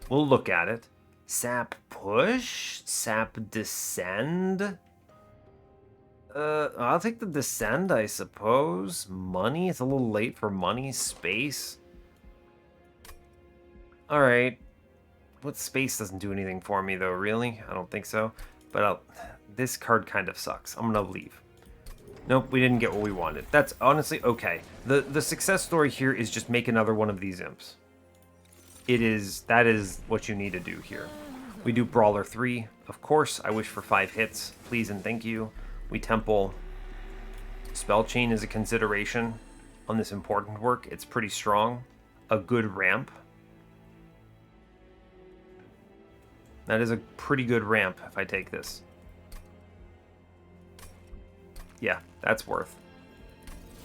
We'll look at it. Sap push? Sap descend? I'll take the descend, I suppose. Money? It's a little late for money. Space? Alright. What space doesn't do anything for me, though, really? I don't think so. But this card kind of sucks. I'm gonna leave. Nope, we didn't get what we wanted. That's honestly okay. The success story here is just make another one of these imps. That is what you need to do here. We do Brawler 3. Of course, I wish for 5 hits. Please and thank you. We Temple. Spell Chain is a consideration on this important work. It's pretty strong. A good ramp. That is a pretty good ramp if I take this. Yeah, that's worth.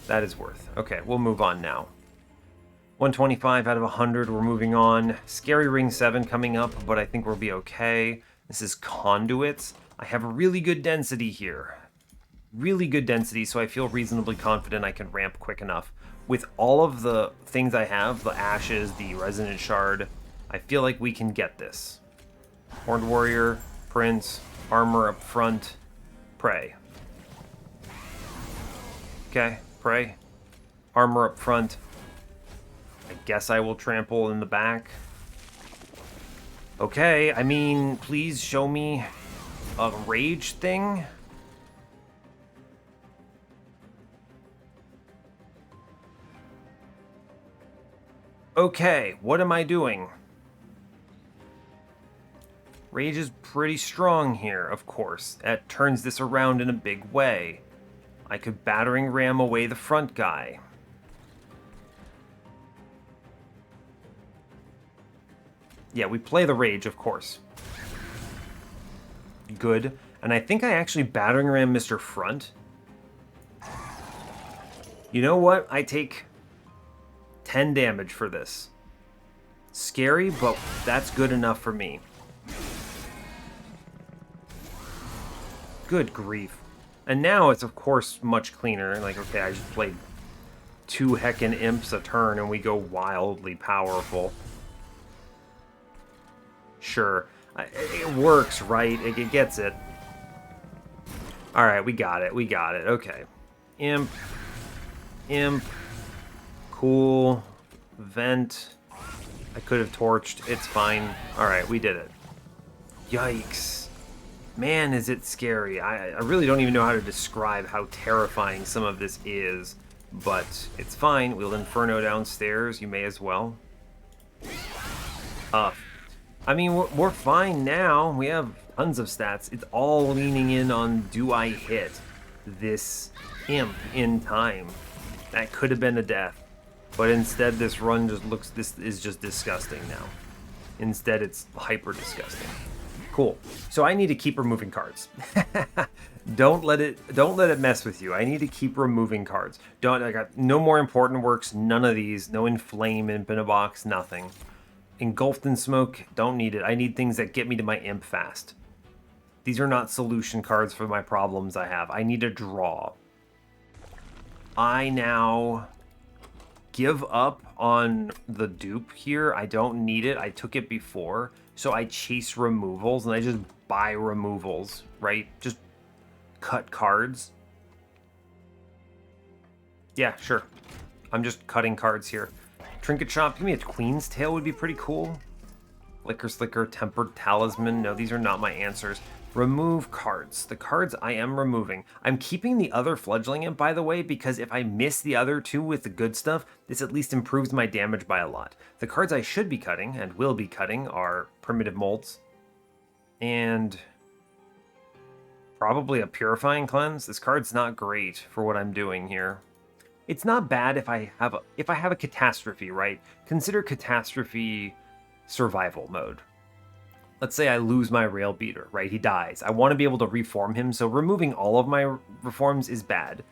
That is worth. Okay, we'll move on now. 125 out of 100, we're moving on. Scary Ring 7 coming up, but I think we'll be okay. This is Conduits. I have a really good density here. Really good density, so I feel reasonably confident I can ramp quick enough. With all of the things I have, the Ashes, the Resonant Shard, I feel like we can get this. Horned Warrior, Prince, Armor up front, Prey. Okay, Prey. Armor up front. I guess I will trample in the back. Okay, I mean, please show me a rage thing. Okay, what am I doing? Rage is pretty strong here, of course. That turns this around in a big way. I could battering ram away the front guy. Yeah, we play the rage, of course. Good. And I think I actually battering ram Mr. Front. You know what? I take 10 damage for this. Scary, but that's good enough for me. Good grief. And now it's, of course, much cleaner. Like, okay, I just played 2 heckin' imps a turn and we go wildly powerful. Sure. It works, right? It gets it. Alright, we got it. We got it. Okay. Imp. Imp. Cool. Vent. I could have torched. It's fine. Alright, we did it. Yikes. Man, is it scary. I really don't even know how to describe how terrifying some of this is. But it's fine. We'll Inferno downstairs. You may as well. I mean, we're fine now. We have tons of stats. It's all leaning in on, do I hit this imp in time? That could have been a death. But instead, this run just looks, this is just disgusting now. Instead, it's hyper disgusting. Cool. So I need to keep removing cards. Don't let it mess with you. I need to keep removing cards. I got no more important works, none of these, no inflame imp in a box, nothing. Engulfed in smoke, don't need it. I need things that get me to my imp fast. These are not solution cards for my problems I have. I need to draw. I now give up on the dupe here. I don't need it. I took it before. So I chase removals and I just buy removals, right? Just cut cards. Yeah, sure. I'm just cutting cards here. Trinket Shop, give me a Queen's Tail would be pretty cool. Liquor Slicker, Tempered Talisman. No, these are not my answers. Remove cards. The cards I am removing. I'm keeping the other Fledgling Imp, by the way, because if I miss the other two with the good stuff, this at least improves my damage by a lot. The cards I should be cutting, and will be cutting, are Primitive Molds. And probably a Purifying Cleanse. This card's not great for what I'm doing here. It's not bad if I have a catastrophe, right? Consider catastrophe survival mode. Let's say I lose my rail beater, right? He dies. I want to be able to reform him, so removing all of my reforms is bad.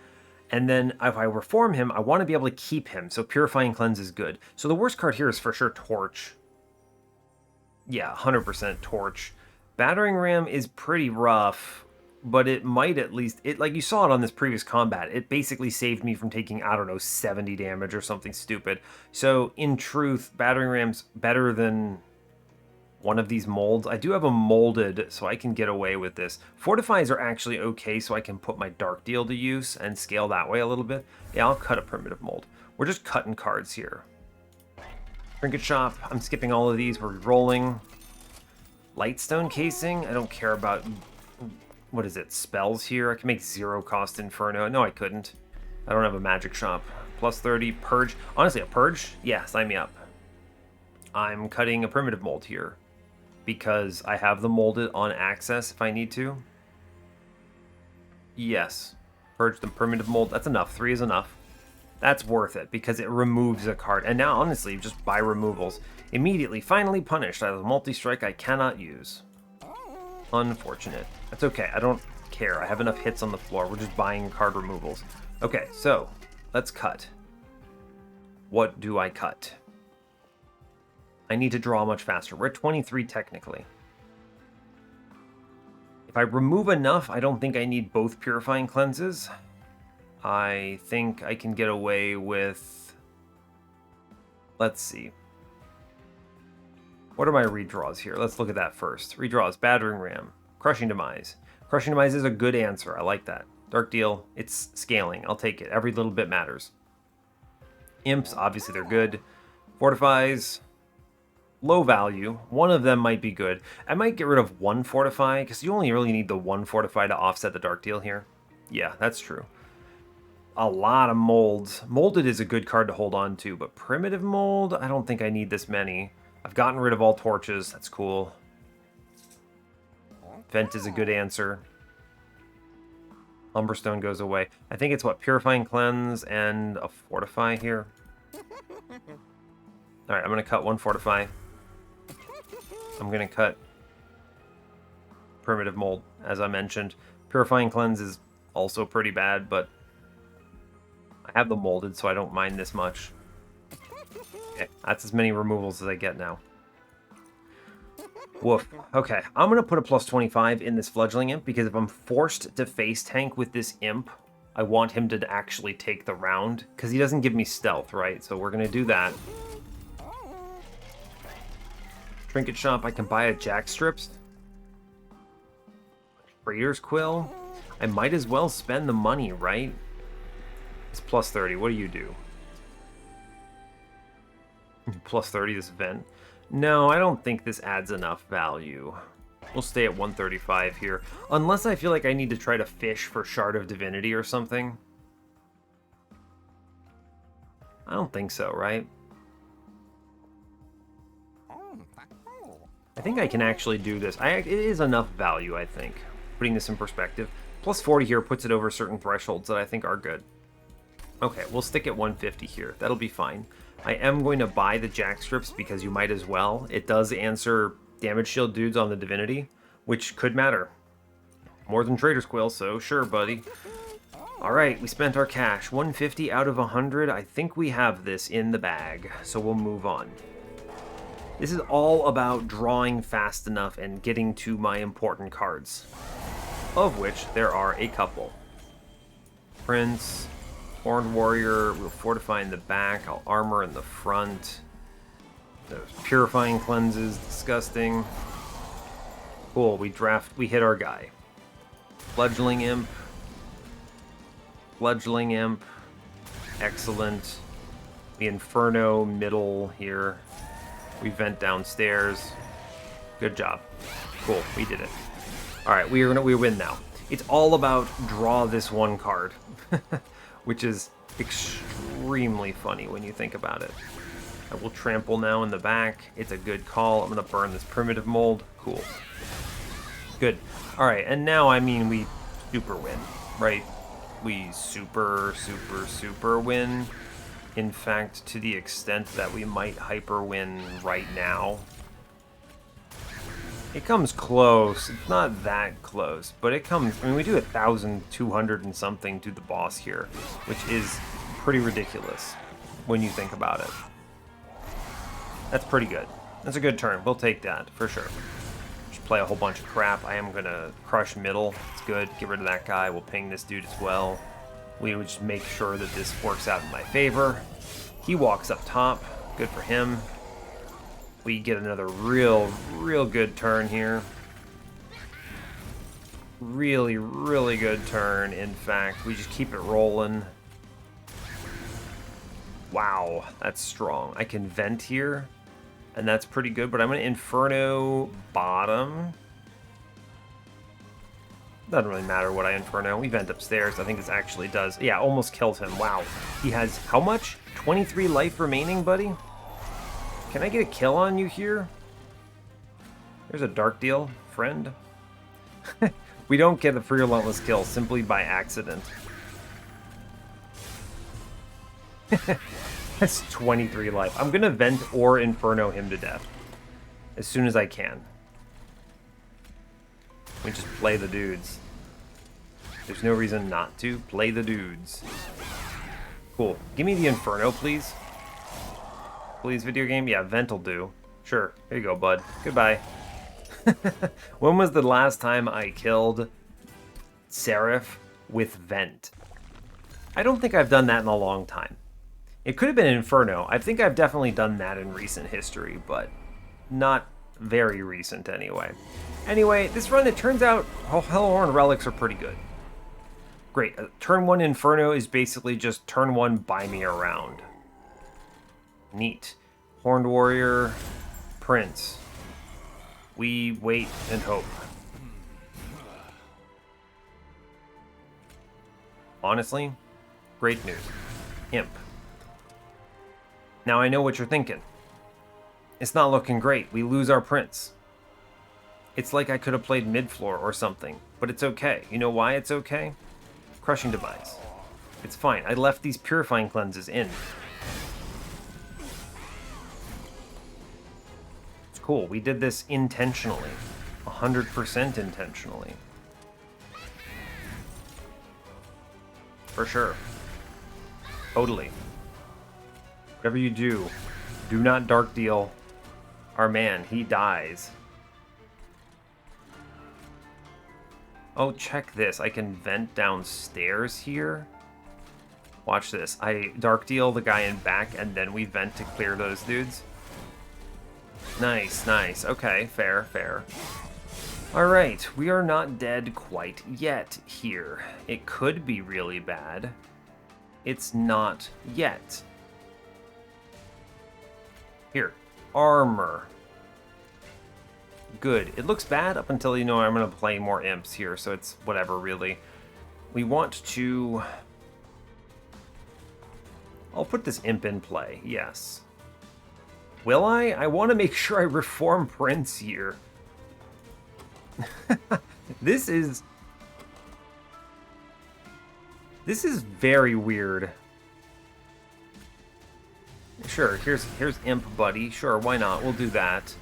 And then if I reform him, I want to be able to keep him, so Purifying Cleanse is good. So the worst card here is for sure Torch. Yeah, 100% Torch. Battering Ram is pretty rough, but it might at least, like you saw it on this previous combat, it basically saved me from taking, I don't know, 70 damage or something stupid. So in truth, Battering Ram's better than one of these molds. I do have a molded, so I can get away with this. Fortifies are actually okay, so I can put my Dark Deal to use and scale that way a little bit. Yeah, I'll cut a Primitive Mold. We're just cutting cards here. Trinket Shop, I'm skipping all of these. We're rolling. Lightstone Casing, I don't care about, what is it, spells here? I can make 0 cost Inferno. No, I couldn't. I don't have a magic shop. Plus 30, Purge. Honestly, a Purge? Yeah, sign me up. I'm cutting a Primitive Mold here because I have the molded on access if I need to. Yes. Purge the Primitive Mold. That's enough. 3 is enough. That's worth it because it removes a card. And now, honestly, just buy removals. Immediately, finally punished. I have a multi-strike I cannot use. Unfortunate. That's okay. I don't care. I have enough hits on the floor. We're just buying card removals. Okay, so let's cut. What do I cut? I need to draw much faster. We're at 23 technically. If I remove enough, I don't think I need both Purifying Cleanses. I think I can get away with... Let's see. What are my redraws here? Let's look at that first. Redraws, Battering Ram, Crushing Demise. Crushing Demise is a good answer. I like that. Dark Deal, it's scaling. I'll take it. Every little bit matters. Imps, obviously they're good. Fortifies, low value. One of them might be good. I might get rid of one Fortify, because you only really need the one Fortify to offset the Dark Deal here. Yeah, that's true. a lot of molds. Molded is a good card to hold on to, but primitive mold, I don't think I need this many. I've gotten rid of all torches. That's cool. Vent is a good answer. Lumberstone goes away. I think it's what? Purifying Cleanse and a Fortify here. Alright, I'm going to cut one Fortify. I'm going to cut Primitive Mold, as I mentioned. Purifying Cleanse is also pretty bad, but I have the Molded, so I don't mind this much. Okay, that's as many removals as I get now. Woof. Okay, I'm going to put a plus 25 in this Fledgling Imp, because if I'm forced to face tank with this Imp, I want him to actually take the round, because he doesn't give me stealth, right? So we're going to do that. Trinket Shop, I can buy a Jack Strips. Trader's Quill. I might as well spend the money, right? It's plus 30. What do you do? Plus 30 this event. No, I don't think this adds enough value. We'll stay at 135 here. Unless I feel like I need to try to fish for Shard of Divinity or something. I don't think so, right? I think I can actually do this. It is enough value, I think. Putting this in perspective. Plus 40 here puts it over certain thresholds that I think are good. Okay, we'll stick at 150 here. That'll be fine. I am going to buy the Jack Strips because you might as well. It does answer damage shield dudes on the Divinity, which could matter. More than Trader's Quill, so sure, buddy. Alright, we spent our cash. 150 out of 100. I think we have this in the bag, so we'll move on. This is all about drawing fast enough and getting to my important cards, of which there are a couple. Prince, Horned Warrior, we'll fortify in the back, I'll armor in the front. Those Purifying Cleanses, disgusting. Cool, we hit our guy. Fledgling Imp. Fledgling Imp. Excellent. The Inferno middle here. We vent downstairs. Good job. Cool, we did it. Alright, we win now. It's all about draw this one card. Which is extremely funny when you think about it. I will trample now in the back. It's a good call. I'm going to burn this primitive mold. Cool. Good. Alright, and now, I mean, we super win, right? We super win. In fact, to the extent that we might hyper win right now. It comes close. It's not that close, but it comes... I mean, we do 1,200 and something to the boss here, which is pretty ridiculous when you think about it. That's pretty good. That's a good turn. We'll take that, for sure. Just play a whole bunch of crap. I am going to crush middle. It's good. Get rid of that guy. We'll ping this dude as well. We would just make sure that this works out in my favor. He walks up top. Good for him. We get another real good turn here. Really good turn, in fact. We just keep it rolling. Wow, that's strong. I can vent here, and that's pretty good, but I'm going to Inferno bottom. Doesn't really matter what I Inferno. We vent upstairs. I think this actually does. Yeah, almost kills him. Wow. He has how much? 23 life remaining, buddy? Can I get a kill on you here? There's a dark deal, friend. We don't get a free relentless kill simply by accident. That's 23 life. I'm gonna vent or Inferno him to death as soon as I can. We just play the dudes. There's no reason not to play the dudes. Cool. Give me the Inferno, please. Please, video game? Yeah, vent will do. Sure. Here you go, bud. Goodbye. When was the last time I killed Seraph with vent? I don't think I've done that in a long time. It could have been Inferno. I think I've definitely done that in recent history, but not very recent anyway. Anyway, this run, it turns out Hellhorned relics are pretty good. Great. Turn 1 Inferno is basically just turn 1 buy me around. Neat. Horned Warrior, Prince. We wait and hope. Honestly, Great news. Imp. Now I know what you're thinking. It's not looking great. We lose our prince. It's like I could have played mid-floor or something, but it's okay. You know why it's okay? Crushing device. It's fine. I left these purifying cleanses in. It's cool. We did this intentionally. 100% intentionally. For sure. Totally. Whatever you do, do not dark deal our man. He dies. Oh, check this. I can vent downstairs here. Watch this. I dark deal the guy in back, and then we vent to clear those dudes. Nice, nice. Okay, fair, fair. Alright, we are not dead quite yet here. It could be really bad. It's not yet. Here. Armor. Good. It looks bad up until, you know, I'm going to play more imps here, so it's whatever, really. We want to... I'll put this imp in play, yes. Will I? I want to make sure I reform Prince here. This is very weird. Sure, here's Imp Buddy. Sure, why not? We'll do that.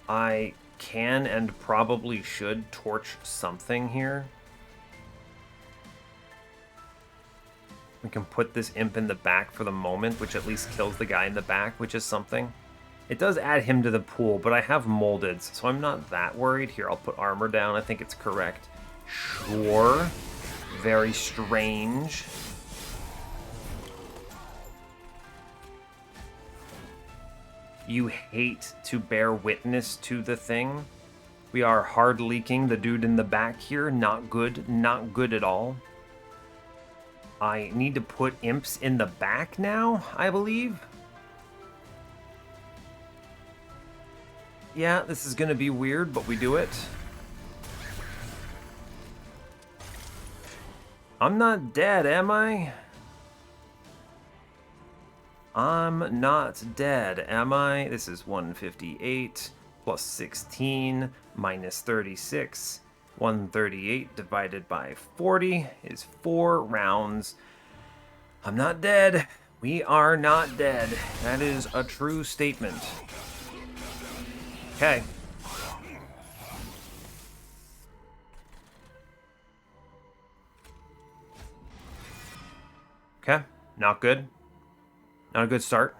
I can and probably should torch something here. We can put this imp in the back for the moment, which at least kills the guy in the back, which is something. It does add him to the pool, but I have molded, so I'm not that worried. Here, I'll put armor down. I think it's correct. Sure. Very strange. You hate to bear witness to the thing. We are hard leaking the dude in the back here. Not good. Not good at all. I need to put imps in the back now, I believe. Yeah, this is going to be weird, but we do it. I'm not dead, am I? I'm not dead, am I? This is 158 plus 16 minus 36. 138 divided by 40 is 4 rounds. I'm not dead. We are not dead. That is a true statement. Okay. Okay. Not good. Not a good start.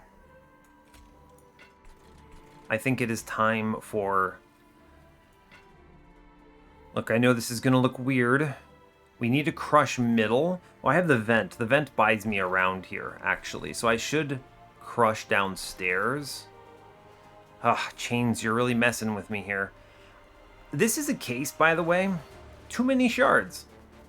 I think it is time for... Look, I know this is going to look weird. We need to crush middle. Oh, I have the vent. The vent buys me around here, actually. So I should crush downstairs. Ah, chains, you're really messing with me here. This is a case, by the way. Too many shards.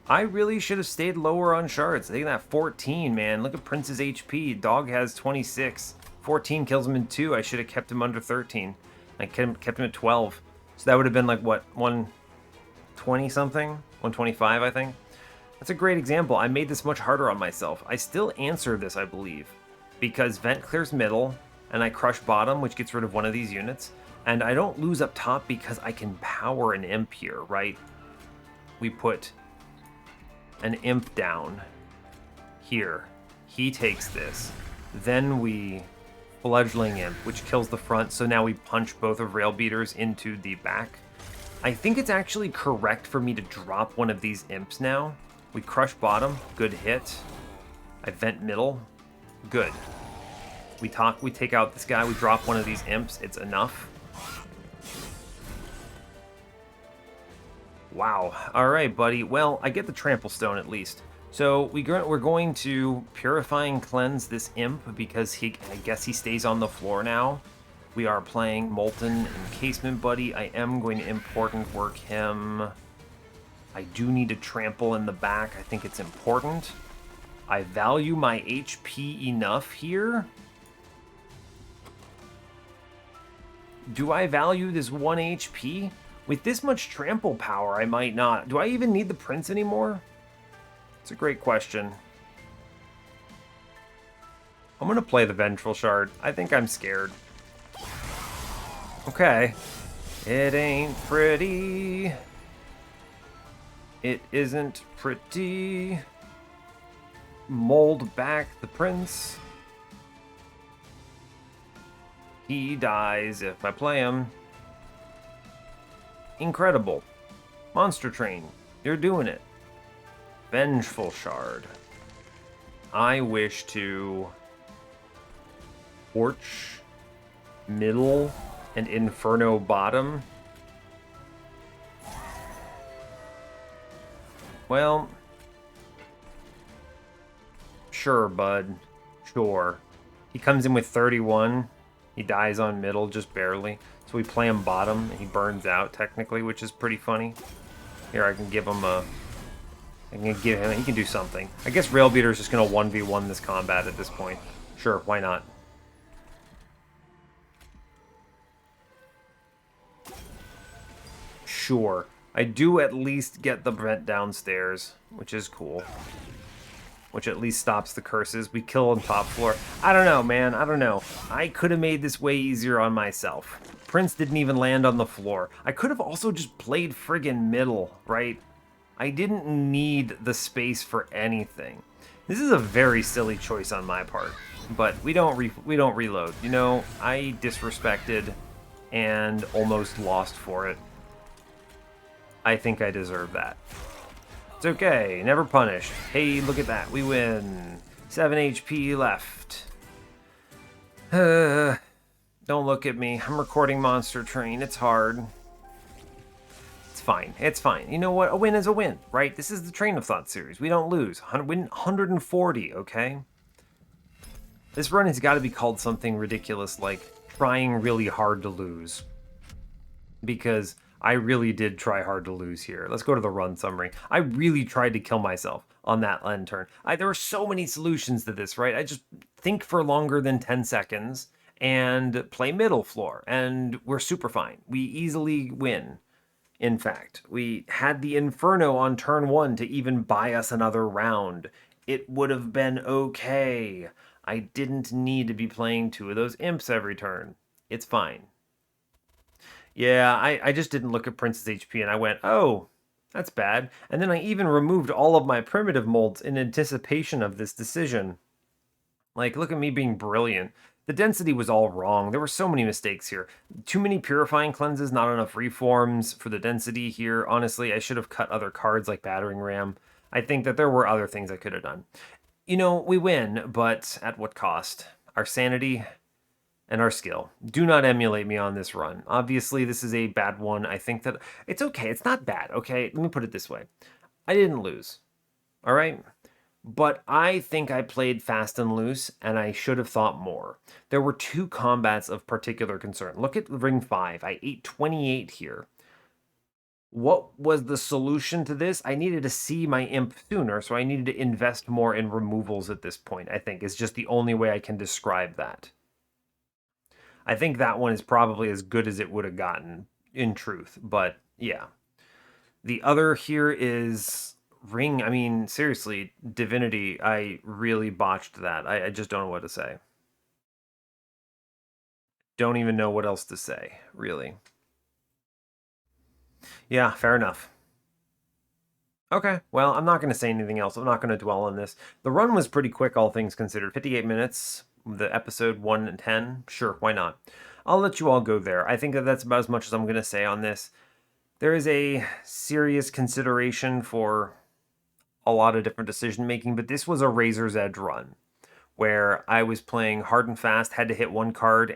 I really should have stayed lower on shards. They got 14, man. Look at Prince's HP. Dog has 26. 14 kills him in 2. I should have kept him under 13. I kept him at 12. So that would have been like, what, 120 something? 125, I think. That's a great example. I made this much harder on myself. I still answer this, I believe, because vent clears middle, and I crush bottom, which gets rid of one of these units. And I don't lose up top because I can power an imp here, right? We put an imp down here. He takes this. Then we fledgling imp, which kills the front. So now we punch both of rail beaters into the back. I think it's actually correct for me to drop one of these imps now. We crush bottom, good hit. I vent middle, good. We take out this guy, we drop one of these imps, it's enough. Wow, alright buddy, well, I get the trample stone at least. So we're going to purifying cleanse this imp because I guess he stays on the floor now. We are playing Molten Encasement Buddy. I am going to important work him. I do need to trample in the back. I think it's important. I value my HP enough here. Do I value this 1 HP? With this much trample power, I might not. Do I even need the prince anymore? It's a great question. I'm going to play the Vengeful Shard. I think I'm scared. Okay. It ain't pretty. It isn't pretty. Mold back the prince. He dies if I play him. Incredible. Monster Train, you're doing it. Vengeful Shard. I wish to Torch middle and Inferno bottom. Well, sure, bud. Sure. He comes in with 31. He dies on middle, just barely. So we play him bottom, and he burns out, technically, which is pretty funny. Here, I can give him a... I can give him... He can do something. I guess Railbeater is just going to 1v1 this combat at this point. Sure, why not? Sure. I do at least get the vent downstairs, which is cool. Which at least stops the curses. We kill on top floor. I don't know, man. I don't know. I could have made this way easier on myself. Prince didn't even land on the floor. I could have also just played friggin' middle, right? I didn't need the space for anything. This is a very silly choice on my part, but we don't reload. You know, I disrespected and almost lost for it. I think I deserve that. It's okay, never punished. Hey, look at that, we win. 7 HP left. Don't look at me. I'm recording Monster Train. It's hard. It's fine. It's fine. You know what? A win is a win, right? This is the Train of Thought series. We don't lose. Win 140, okay? This run has got to be called something ridiculous like trying really hard to lose. Because I really did try hard to lose here. Let's go to the run summary. I really tried to kill myself on that end turn. There were so many solutions to this, right? I just think for longer than 10 seconds and play middle floor, and we're super fine. We easily win. In fact, we had the Inferno on turn 1 to even buy us another round. It would have been okay. I didn't need to be playing 2 of those imps every turn. It's fine. Yeah, I just didn't look at Prince's HP and I went, oh, that's bad. And then I even removed all of my primitive molds in anticipation of this decision. Like, look at me being brilliant. The density was all wrong. There were so many mistakes here. Too many purifying cleanses, not enough reforms for the density here. Honestly, I should have cut other cards like Battering Ram. I think that there were other things I could have done. You know, we win, but at what cost? Our sanity and our skill. Do not emulate me on this run. Obviously, this is a bad one. I think that it's okay. It's not bad, okay? Let me put it this way. I didn't lose, all right? But I think I played fast and loose, and I should have thought more. There were 2 combats of particular concern. Look at Ring 5. I ate 28 here. What was the solution to this? I needed to see my imp sooner, so I needed to invest more in removals at this point, I think, is just the only way I can describe that. I think that one is probably as good as it would have gotten, in truth. But, yeah. The other here is Ring. I mean, seriously, Divinity, I really botched that. I just don't know what to say. Don't even know what else to say, really. Yeah, fair enough. Okay, well, I'm not going to say anything else. I'm not going to dwell on this. The run was pretty quick, all things considered. 58 minutes, the episode 1 and 10. Sure, why not? I'll let you all go there. I think that that's about as much as I'm going to say on this. There is a serious consideration for a lot of different decision making, but this was a razor's edge run where I was playing hard and fast, had to hit one card,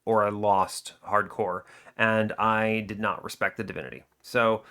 or I lost hardcore, and I did not respect the Divinity. So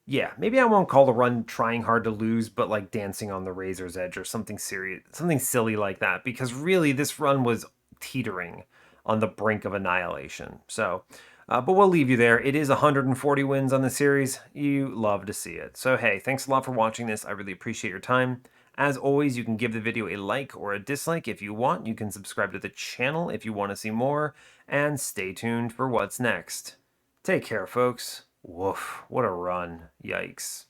yeah, maybe I won't call the run trying hard to lose, but like dancing on the razor's edge or something serious, something silly like that, because really this run was teetering on the brink of annihilation. So, but we'll leave you there. It is 140 wins on the series. You love to see it. So hey, thanks a lot for watching this. I really appreciate your time. As always, you can give the video a like or a dislike if you want. You can subscribe to the channel if you want to see more, and stay tuned for what's next. Take care, folks. Woof, what a run. Yikes.